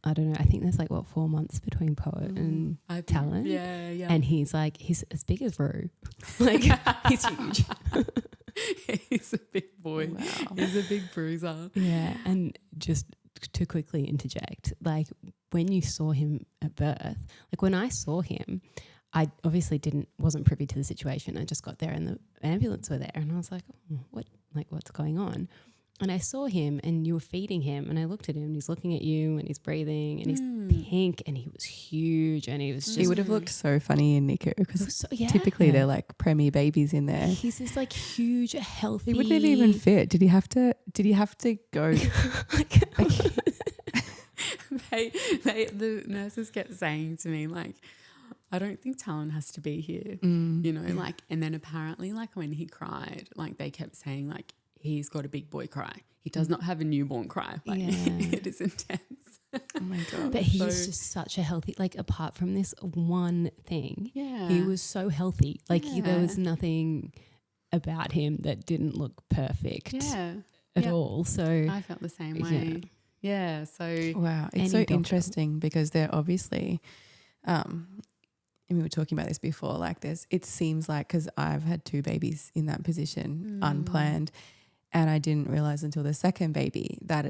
I don't know. I think there's 4 months between Poet and Talon. Yeah. And he's as big as Rue. He's huge. He's a big boy. Wow. He's a big bruiser. Yeah. And just to quickly interject, when you saw him at birth, when I saw him, I obviously wasn't privy to the situation. I just got there and the ambulance were there and I was like, oh, what's going on? And I saw him and you were feeding him and I looked at him and he's looking at you and he's breathing and he's pink and he was huge and he was just... He would have looked so funny in NICU because typically they're preemie babies in there. He's this huge, healthy... He wouldn't have even fit. Did he have to go... The nurses kept saying to me, I don't think Talon has to be here, and then apparently when he cried, they kept saying he's got a big boy cry. He does not have a newborn cry. Like, it is intense. Oh my God. But he's just such a healthy, like apart from this one thing, Yeah. he was so healthy. Like there was nothing about him that didn't look perfect at all. So I felt the same way. Yeah. So wow, it's so interesting because they're obviously, and we were talking about this before, like it seems like, because I've had 2 babies in that position unplanned, and I didn't realize until the second baby that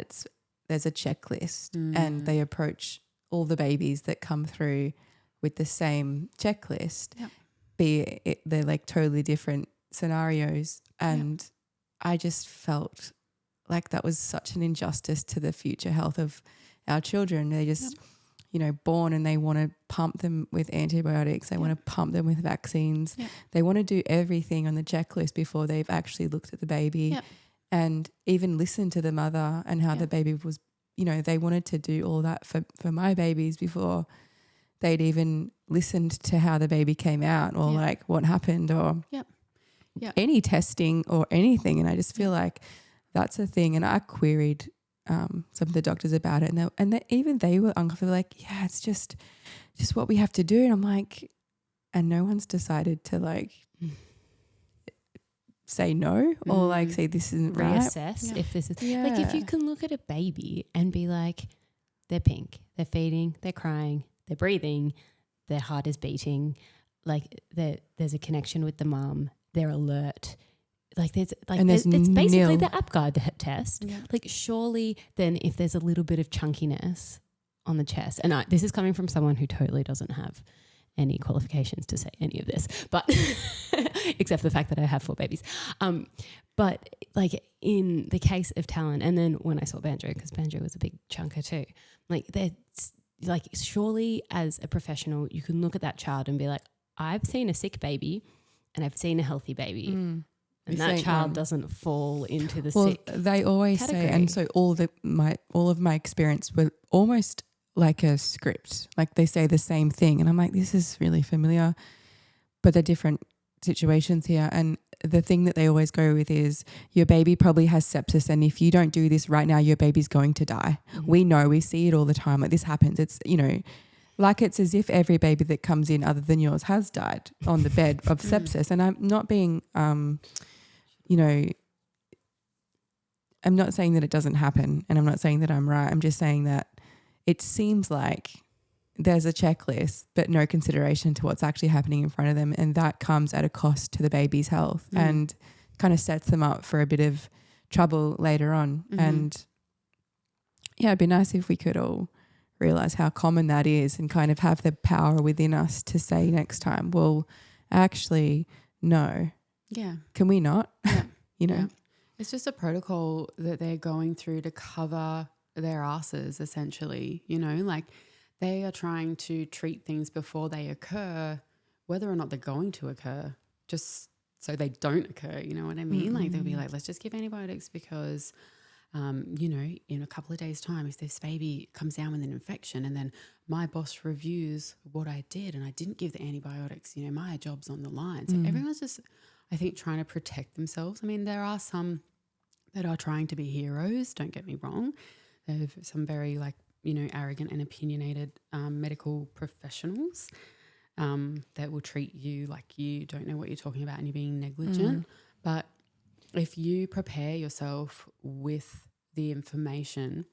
there's a checklist and they approach all the babies that come through with the same checklist, they're like totally different scenarios. And I just felt like that was such an injustice to the future health of our children. They just, you know, born and they want to pump them with antibiotics. They want to pump them with vaccines. They want to do everything on the checklist before they've actually looked at the baby and even listened to the mother and how the baby was, you know, they wanted to do all that for my babies before they'd even listened to how the baby came out or like what happened or any testing or anything. And I just feel like that's a thing. And I queried some of the doctors about it, and even they were uncomfortable. Like, yeah, it's just what we have to do. And I'm like, and no one's decided to like say no or like say this isn't reassess right. if this is like, if you can look at a baby and be like, they're pink, they're feeding, they're crying, they're breathing, their heart is beating, like there's a connection with the mum, they're alert. Like it's basically the Apgar test. Like surely then if there's a little bit of chunkiness on the chest, and this is coming from someone who totally doesn't have any qualifications to say any of this, but except for the fact that I have 4 babies. But like in the case of Talon, and then when I saw Banjo, because Banjo was a big chunker too, like that's like surely as a professional you can look at that child and be like, I've seen a sick baby and I've seen a healthy baby. And that child doesn't fall into the sick. They always category. say, and so all of my experience were almost like a script. Like they say the same thing, and I'm like, this is really familiar, but they're different situations here. And the thing that they always go with is your baby probably has sepsis, and if you don't do this right now, your baby's going to die. We know, we see it all the time. Like this happens. It's, you know, like it's as if every baby that comes in other than yours has died on the bed of sepsis. And I'm not being you know, I'm not saying that it doesn't happen, and I'm not saying that I'm right. I'm just saying that it seems like there's a checklist but no consideration to what's actually happening in front of them, and that comes at a cost to the baby's health and kind of sets them up for a bit of trouble later on. And yeah, it'd be nice if we could all realise how common that is and kind of have the power within us to say next time, well, actually, no. Yeah. Can we not? Yeah. You know? Yeah. It's just a protocol that they're going through to cover their asses, essentially. You know, like they are trying to treat things before they occur, whether or not they're going to occur, just so they don't occur. You know what I mean? Like they'll be like, let's just give antibiotics because, you know, in a couple of days' time, if this baby comes down with an infection and then my boss reviews what I did and I didn't give the antibiotics, you know, my job's on the line. So everyone's just, I think, trying to protect themselves. I mean, there are some that are trying to be heroes, don't get me wrong. There's some very like, you know, arrogant and opinionated medical professionals that will treat you like you don't know what you're talking about and you're being negligent. But if you prepare yourself with the information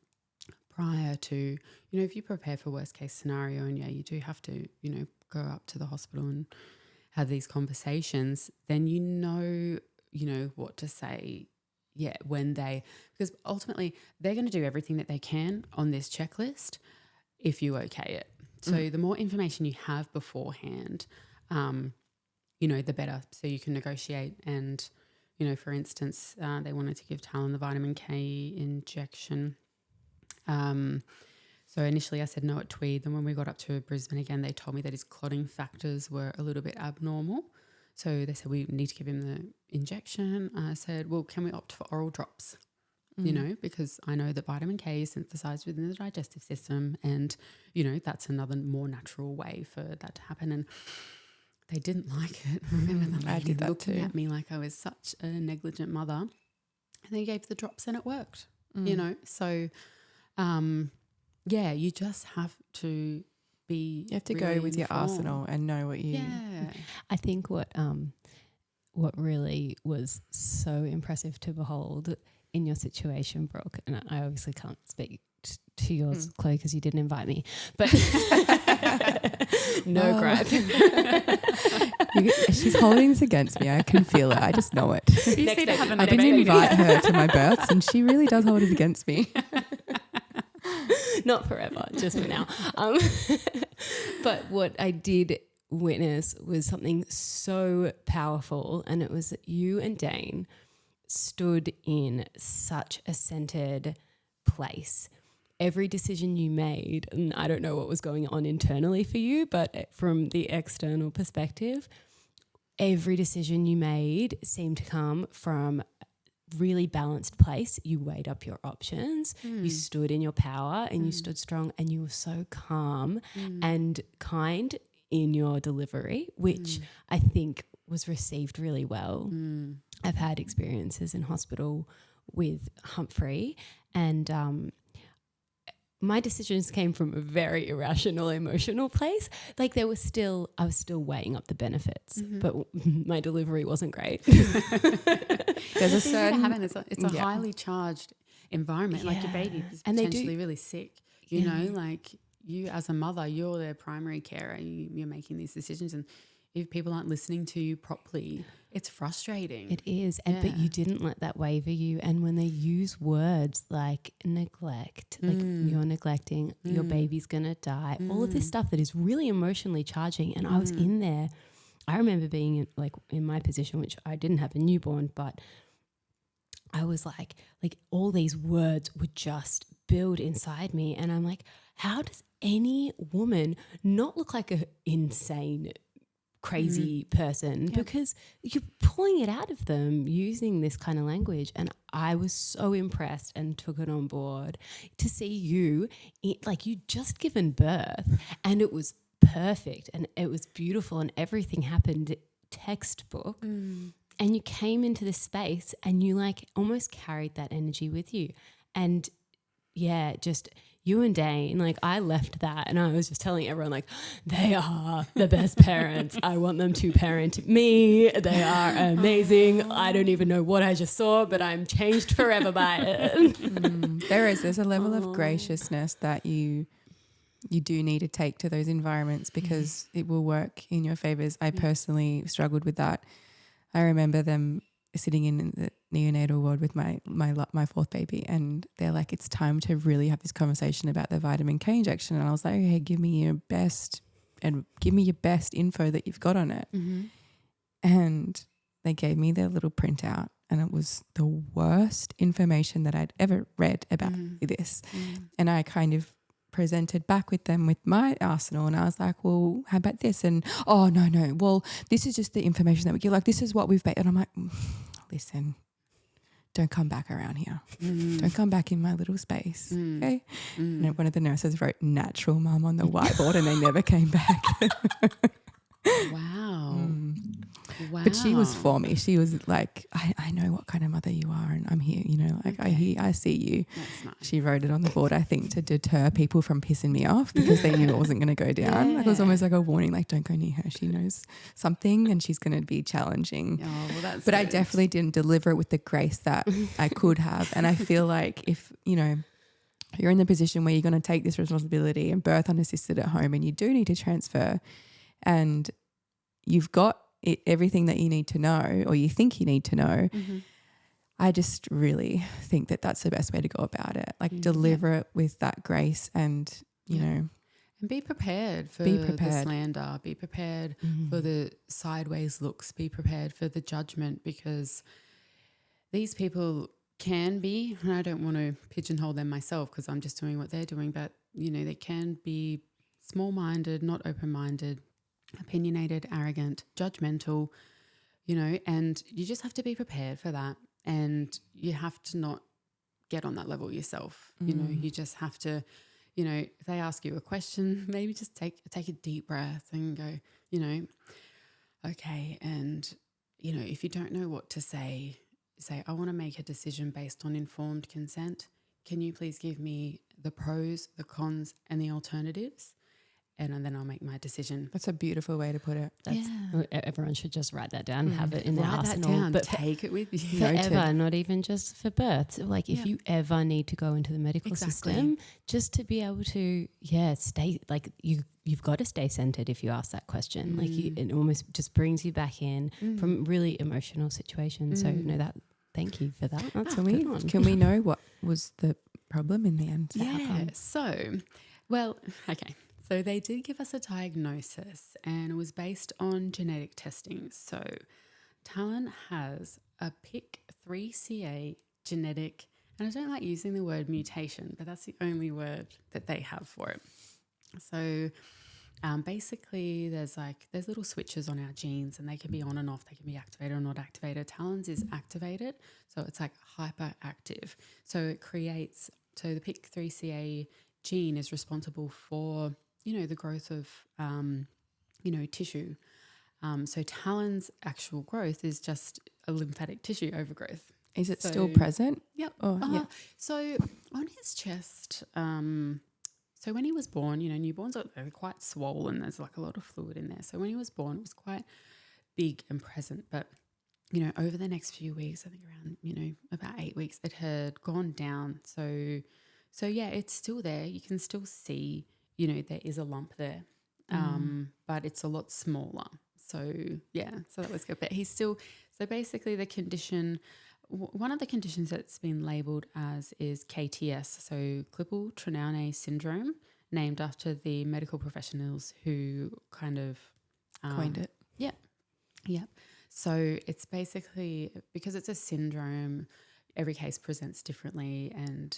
prior to, you know, if you prepare for worst case scenario and you do have to, you know, go up to the hospital and have these conversations, then you know what to say. Yeah, because ultimately they're going to do everything that they can on this checklist if you okay it. So the more information you have beforehand, you know, the better. So you can negotiate and, you know, for instance, they wanted to give Talon the vitamin K injection. So initially I said no at Tweed. Then when we got up to Brisbane again, they told me that his clotting factors were a little bit abnormal. So they said, we need to give him the injection. I said, well, can we opt for oral drops? You know, because I know that vitamin K is synthesized within the digestive system and, you know, that's another more natural way for that to happen. And they didn't like it. I remember the lady looking at me like I was such a negligent mother. And then you gave the drops and it worked, you know. So, you just have to be. You have to really go with your informed. arsenal and know what you. Yeah. I think what really was so impressive to behold in your situation, Brooke, and I obviously can't speak to yours, Chloe, because you didn't invite me, but no gripe. She's holding this against me. I can feel it. I just know it. I didn't invite her to my births, and she really does hold it against me. Not forever, just for now. But what I did witness was something so powerful, and it was that you and Dane stood in such a centered place. Every decision you made, and I don't know what was going on internally for you, but from the external perspective, every decision you made seemed to come from a really balanced place. You weighed up your options, you stood in your power, and you stood strong, and you were so calm and kind in your delivery, which I think was received really well. I've had experiences in hospital with Humphrey, and my decisions came from a very irrational, emotional place. Like I was still weighing up the benefits, but my delivery wasn't great. There's a certain it's a highly charged environment. Like your baby is potentially really sick. You know, like you as a mother, you're their primary carer. You're making these decisions, and if people aren't listening to you properly, it's frustrating. It is, but you didn't let that waver you. And when they use words like neglect, like you're neglecting, your baby's going to die, all of this stuff that is really emotionally charging. And I was in there. I remember being in my position, which I didn't have a newborn, but I was like all these words would just build inside me. And I'm like, how does any woman not look like an insane crazy person? Because you're pulling it out of them using this kind of language. And I was so impressed and took it on board to see you, you just given birth, and it was perfect and it was beautiful and everything happened textbook. And you came into this space and you almost carried that energy with you. And just you and Dane, I left that and I was just telling everyone, they are the best parents. I want them to parent me. They are amazing. I don't even know what I just saw, but I'm changed forever by it. There's a level of graciousness that you do need to take to those environments because it will work in your favors. I personally struggled with that. I remember them sitting in the neonatal ward with my fourth baby, and they're like, it's time to really have this conversation about the vitamin K injection. And I was like, okay, give me your best info that you've got on it. And they gave me their little printout, and it was the worst information that I'd ever read about this. And I kind of presented back with them with my arsenal, and I was like, well, how about this? And oh no, well, this is just the information that we get, this is what we've made. And I'm like, listen, don't come back around here. Don't come back in my little space. Okay. And one of the nurses wrote natural mum on the whiteboard, and they never came back. Wow. But she was for me. She was like, I know what kind of mother you are, and I'm here, I see you. That's nice. She wrote it on the board, I think, to deter people from pissing me off because they knew it wasn't going to go down. It was almost like a warning, don't go near her. She knows something and she's going to be challenging. Oh, well, that's but good. I definitely didn't deliver it with the grace that I could have. And I feel like if, you're in the position where you're going to take this responsibility and birth unassisted at home, and you do need to transfer, and you've got everything that you need to know, or you think you need to know, I just really think that that's the best way to go about it. Deliver it with that grace and, and be prepared for the slander, be prepared for the sideways looks, be prepared for the judgment, because these people can be, and I don't want to pigeonhole them myself because I'm just doing what they're doing, but, they can be small-minded, not open-minded, opinionated, arrogant, judgmental, and you just have to be prepared for that. And you have to not get on that level yourself. You just have to, if they ask you a question, maybe just take a deep breath and go, okay. And, if you don't know what to say, say, I want to make a decision based on informed consent. Can you please give me the pros, the cons, and the alternatives? And then I'll make my decision. That's a beautiful way to put it. Everyone should just write that down, have it in their Write arsenal. that down, but take it with you. forever, not even just for birth. Like if you ever need to go into the medical system, just to be able to, stay, like you've got to stay centered if you ask that question. Like it almost just brings you back in from really emotional situations. So thank you for that. That's a good one. Can we know what was the problem in the end? So they did give us a diagnosis, and it was based on genetic testing. So Talon has a PIK3CA genetic, and I don't like using the word mutation, but that's the only word that they have for it. So basically there's little switches on our genes, and they can be on and off. They can be activated or not activated. Talon's is activated, so it's like hyperactive. So it creates, so the PIK3CA gene is responsible for, the growth of, tissue. So Talon's actual growth is just a lymphatic tissue overgrowth. Is it still present? Yep. Yeah. So on his chest, so when he was born, newborns they're quite swollen. There's like a lot of fluid in there. So when he was born, it was quite big and present. But, over the next few weeks, I think around, about 8 weeks, it had gone down. So yeah, it's still there. You can still see, there is a lump there, but it's a lot smaller. So that was good. But he's still, so basically the condition, one of the conditions that's been labelled as is KTS, so Klippel-Trenaunay syndrome, named after the medical professionals who kind of coined it. Yep. So it's basically, because it's a syndrome, every case presents differently, and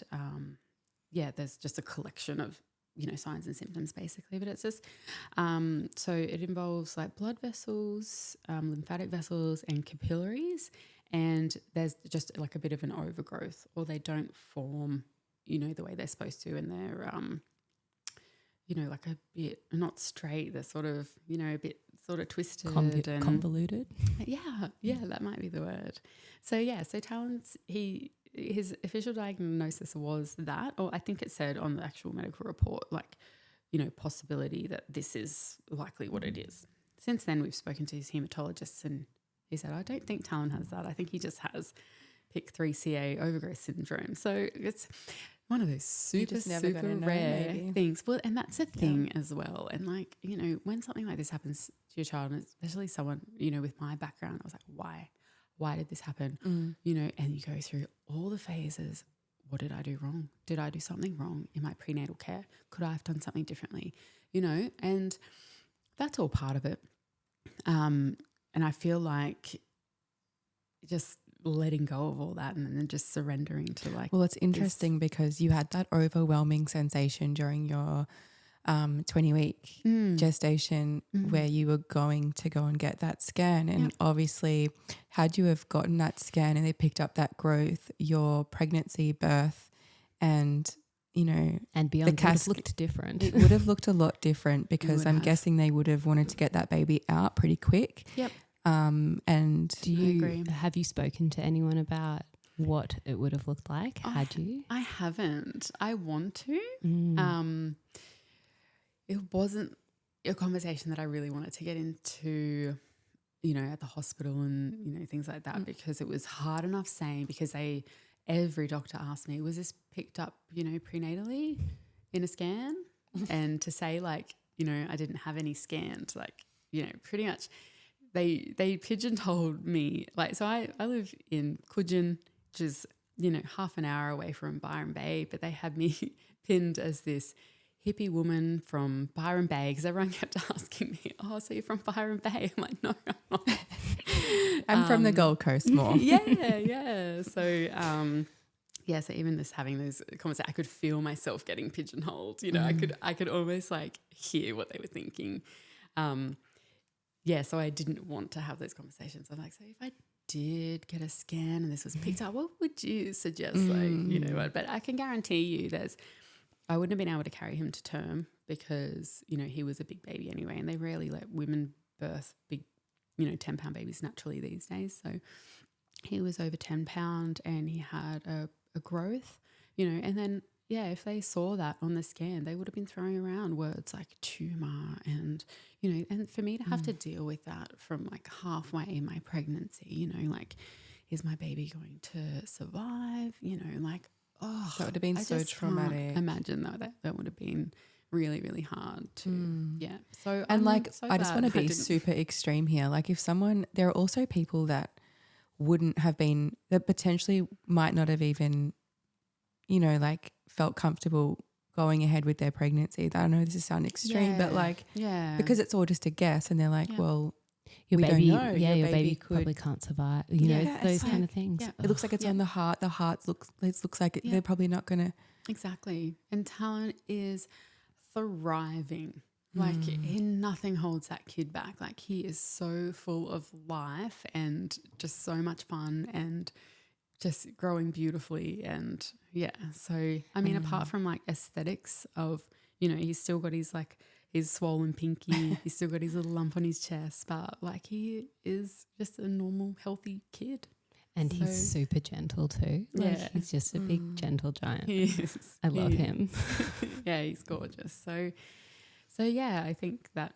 there's just a collection of signs and symptoms basically, but it's just so it involves like blood vessels, lymphatic vessels, and capillaries, and there's just like a bit of an overgrowth, or they don't form the way they're supposed to, and they're like a bit not straight, they're sort of a bit sort of twisted and convoluted. Yeah, that might be the word. So Talon's, his official diagnosis was that, or I think it said on the actual medical report, possibility that this is likely what it is. Since then, we've spoken to his hematologist, and he said, I don't think Talon has that. I think he just has PIK3CA overgrowth syndrome. So it's one of those super rare things. Well, and that's a thing as well. And when something like this happens to your child, and especially someone, with my background, I was like, why did this happen? And you go through all the phases. What did I do wrong? Did I do something wrong in my prenatal care? Could I have done something differently? And that's all part of it. And I feel like just letting go of all that and then just surrendering to well, it's interesting because you had that overwhelming sensation during your 20-week gestation where you were going to go and get that scan, and obviously had you have gotten that scan and they picked up that growth, your pregnancy, birth, and and beyond would have looked different. It would have looked a lot different because I'm guessing they would have wanted to get that baby out pretty quick. Yep. And have you spoken to anyone about what it would have looked like had you? I haven't. I want to. It wasn't a conversation that I really wanted to get into, at the hospital and, things like that, because it was hard enough saying, because every doctor asked me, was this picked up, prenatally in a scan? And to say I didn't have any scans, pretty much they pigeonholed me. So I live in Coogin, which is, half an hour away from Byron Bay, but they had me pinned as this hippie woman from Byron Bay, because everyone kept asking me, oh, so you're from Byron Bay? I'm like, no, I'm not. I'm from the Gold Coast more. Yeah. So, so even just having those conversations, I could feel myself getting pigeonholed. I could almost hear what they were thinking. So I didn't want to have those conversations. I'm like, so if I did get a scan and this was picked up, what would you suggest? But I can guarantee you I wouldn't have been able to carry him to term because, he was a big baby anyway, and they rarely let women birth big, 10-pound babies naturally these days. So, he was over 10 pound and he had a growth, you know, and then, yeah, if they saw that on the scan, they would have been throwing around words like tumor and, you know, and for me to have to deal with that from like halfway in my pregnancy, you know, like, is my baby going to survive? You know, like, oh, that would have been so traumatic. Can't imagine that would have been really, really hard to, yeah. So, and I'm like, so I just want to be super extreme here. Like if there are also people that wouldn't have been, that potentially might not have even, you know, like felt comfortable going ahead with their pregnancy. I know this is sound extreme, but like, because it's all just a guess and they're like, well, your we baby, don't know. yeah, your baby could, probably can't survive. You know, those kind of things. Yeah. It looks like it's on the heart. The heart looks like they're probably not going to. Exactly. And Talon is thriving. Like nothing holds that kid back. Like he is so full of life and just so much fun and just growing beautifully. And yeah, so I mean, apart from like aesthetics of, you know, he's still got his like his swollen pinky, he's still got his little lump on his chest, but like he is just a normal, healthy kid. And he's super gentle too. Like he's just a big gentle giant. He is. I love him. Yeah, he's gorgeous. So yeah, I think that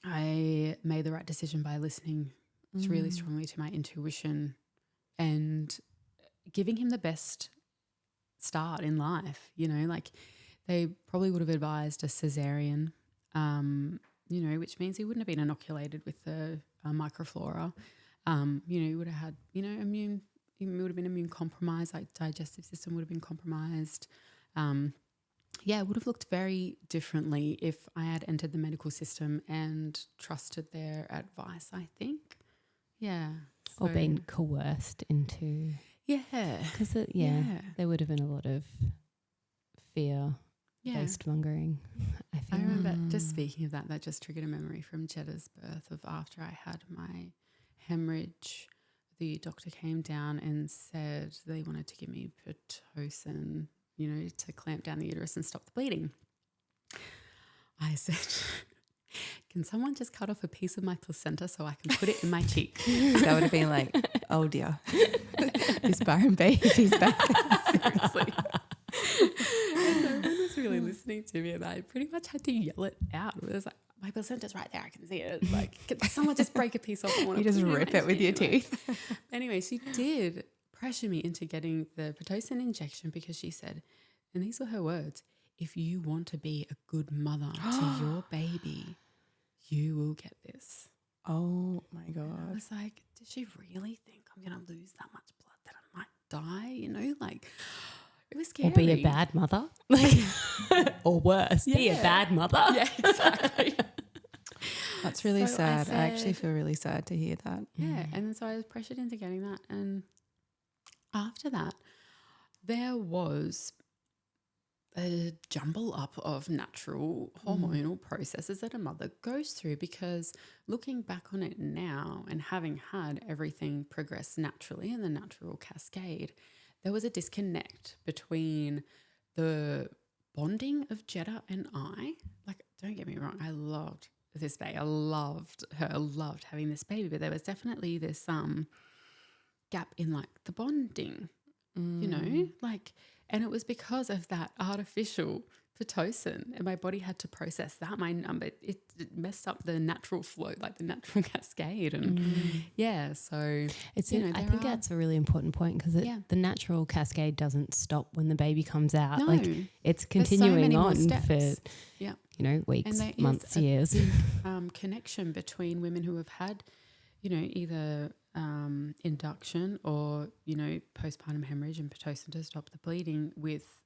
I made the right decision by listening really strongly to my intuition and giving him the best start in life. You know, like they probably would have advised a cesarean, you know, which means he wouldn't have been inoculated with the microflora. You know, he would have had, you know, he would have been immune compromised, like digestive system would have been compromised. Yeah, it would have looked very differently if I had entered the medical system and trusted their advice, I think. Yeah. Or been coerced into. Yeah. Because, there would have been a lot of fear-based mongering, I think. I remember, just speaking of that just triggered a memory from Jetta's birth of after I had my hemorrhage. The doctor came down and said they wanted to give me Pitocin, you know, to clamp down the uterus and stop the bleeding. I said, can someone just cut off a piece of my placenta so I can put it in my cheek? That would have been like, oh dear, this barren baby's back. Seriously. And no one was really listening to me and I pretty much had to yell it out. It was like, my placenta's right there, I can see it. Like, can someone just break a piece off? You just rip it with your teeth. Anyway, she did pressure me into getting the Pitocin injection because she said, and these were her words, if you want to be a good mother to your baby, you will get this. Oh my God. And I was like, does she really think I'm going to lose that much blood that I might die? You know, like, it was scary. Or be a bad mother. Like, or worse, be a bad mother. Yeah, exactly. That's really sad. I actually feel really sad to hear that. Yeah, and then so I was pressured into getting that. And after that, there was a jumble up of natural hormonal processes that a mother goes through, because looking back on it now and having had everything progress naturally in the natural cascade, there was a disconnect between the bonding of Jetta and I. Like, don't get me wrong, I loved this baby. I loved her. I loved having this baby, but there was definitely this gap in like the bonding, you know, like, and it was because of that artificial Pitocin, and my body had to process that. It messed up the natural flow, like the natural cascade, and so it's. I think that's a really important point, because the natural cascade doesn't stop when the baby comes out. No. Like, it's continuing on for you know, weeks, months, years. Connection between women who have had, you know, either induction or, you know, postpartum hemorrhage and Pitocin to stop the bleeding with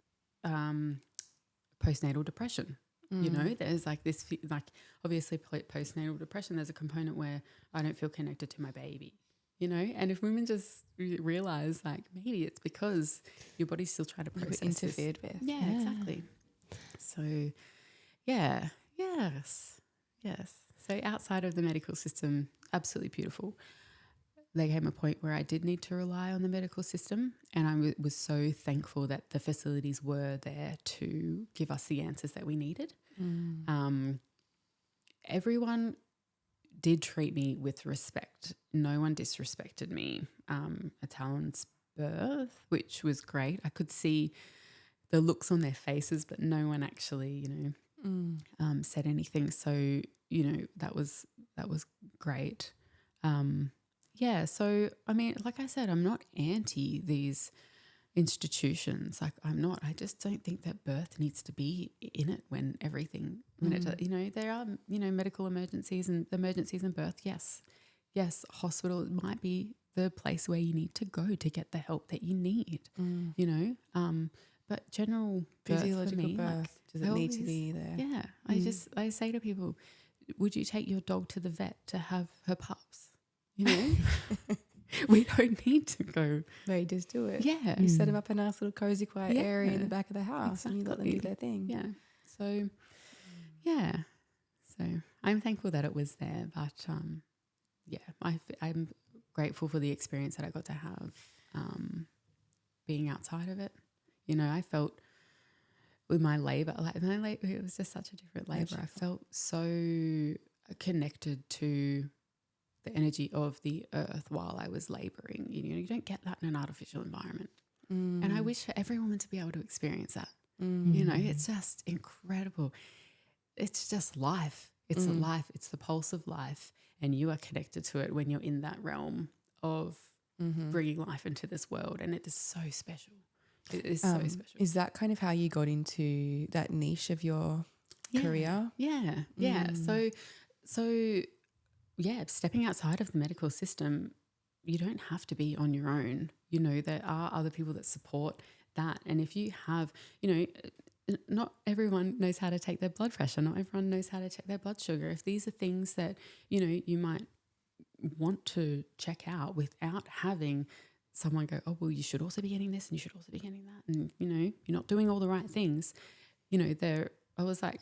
postnatal depression. You know, there's like this, like obviously postnatal depression, there's a component where I don't feel connected to my baby, you know, and if women just realize like maybe it's because your body's still trying to process interfered with. Yeah, exactly. So yes. So outside of the medical system, absolutely beautiful. There came a point where I did need to rely on the medical system, and I was so thankful that the facilities were there to give us the answers that we needed. Everyone did treat me with respect. No one disrespected me at Talon's birth, which was great. I could see the looks on their faces, but no one actually, said anything. So, that was great. So, I mean, like I said, I'm not anti these institutions. Like I just don't think that birth needs to be in it when everything, there are, medical emergencies and emergencies in birth. Yes, hospital might be the place where you need to go to get the help that you need, but general physiological birth, for me, birth, does it need to be there? Yeah. I say to people, would you take your dog to the vet to have her pups? We don't need to go. No, you just do it. Yeah. You set them up a nice little cozy, quiet area in the back of the house and you let them do their thing. Yeah. So, So I'm thankful that it was there. But, I'm grateful for the experience that I got to have being outside of it. I felt with my labour, it was just such a different labour. I felt so connected to the energy of the earth while I was labouring. You don't get that in an artificial environment. And I wish for every woman to be able to experience that. It's just incredible. It's just life. It's a life. It's the pulse of life. And you are connected to it when you're in that realm of bringing life into this world. And it is so special. It is so special. Is that kind of how you got into that niche of your career? Yeah. So stepping outside of the medical system, you don't have to be on your own. There are other people that support that. And if you have, not everyone knows how to take their blood pressure. Not everyone knows how to check their blood sugar. If these are things that, you might want to check out without having someone go, oh, well, you should also be getting this and you should also be getting that. And, you're not doing all the right things. I was like,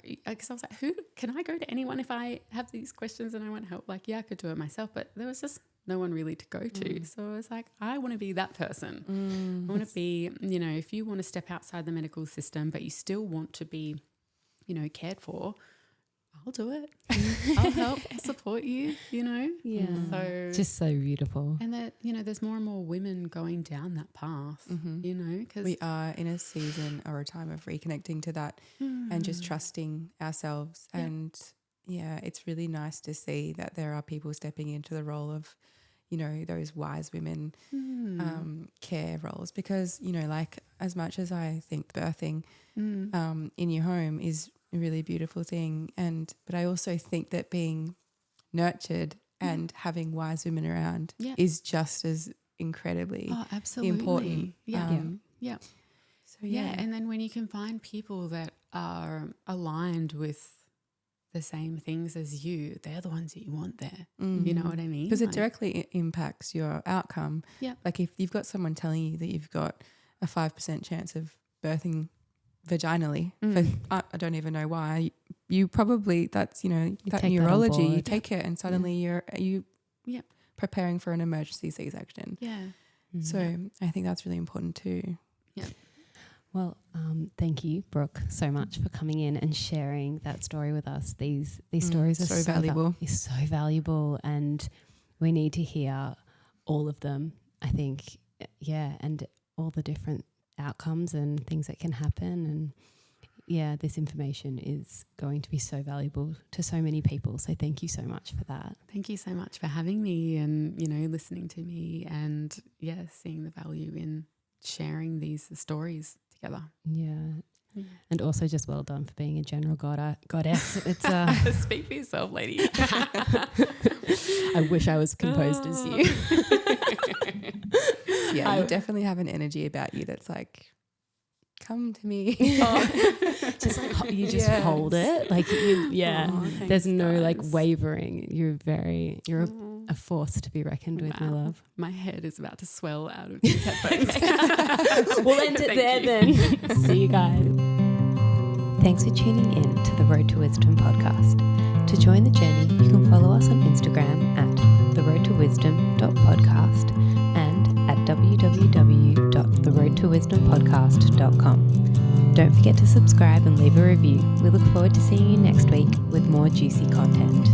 who can I go to anyone if I have these questions and I want help? Like, I could do it myself, but there was just no one really to go to. So I was like, I want to be that person. I want to be, if you want to step outside the medical system, but you still want to be, cared for, I'll do it. I'll help support you, Yeah. So just so beautiful. And that, there's more and more women going down that path, because we are in a season or a time of reconnecting to that and just trusting ourselves. Yeah. And it's really nice to see that there are people stepping into the role of, those wise women care roles, because, like as much as I think birthing in your home is a really beautiful thing, but I also think that being nurtured and having wise women around is just as incredibly important. So and then when you can find people that are aligned with the same things as you, they're the ones that you want there. You know what I mean? Because it directly impacts your outcome. Yeah. Like if you've got someone telling you that you've got a 5% chance of birthing vaginally, I don't even know why, you probably, that's, that neurology, you take it and suddenly you're preparing for an emergency C-section. Yeah. So I think that's really important too. Yeah. Well, thank you, Brooke, so much for coming in and sharing that story with us. These stories are so valuable. So valuable, and we need to hear all of them, I think. And all the different outcomes and things that can happen. And this information is going to be so valuable to so many people. So thank you so much for that. Thank you so much for having me and, listening to me and, seeing the value in sharing these stories together. Yeah. And also just well done for being a general goddess. It's Speak for yourself, lady. I wish I was composed as you. You definitely have an energy about you that's like, come to me. Just like you just hold it. Like there's no like wavering. You're a force to be reckoned with, my love. My head is about to swell out of these headphones. We'll end it there then. See you guys. Thanks for tuning in to the Road to Wisdom podcast. To join the journey, you can follow us on Instagram at theroadtowisdom.podcast and at www.theroadtowisdompodcast.com. Don't forget to subscribe and leave a review. We look forward to seeing you next week with more juicy content.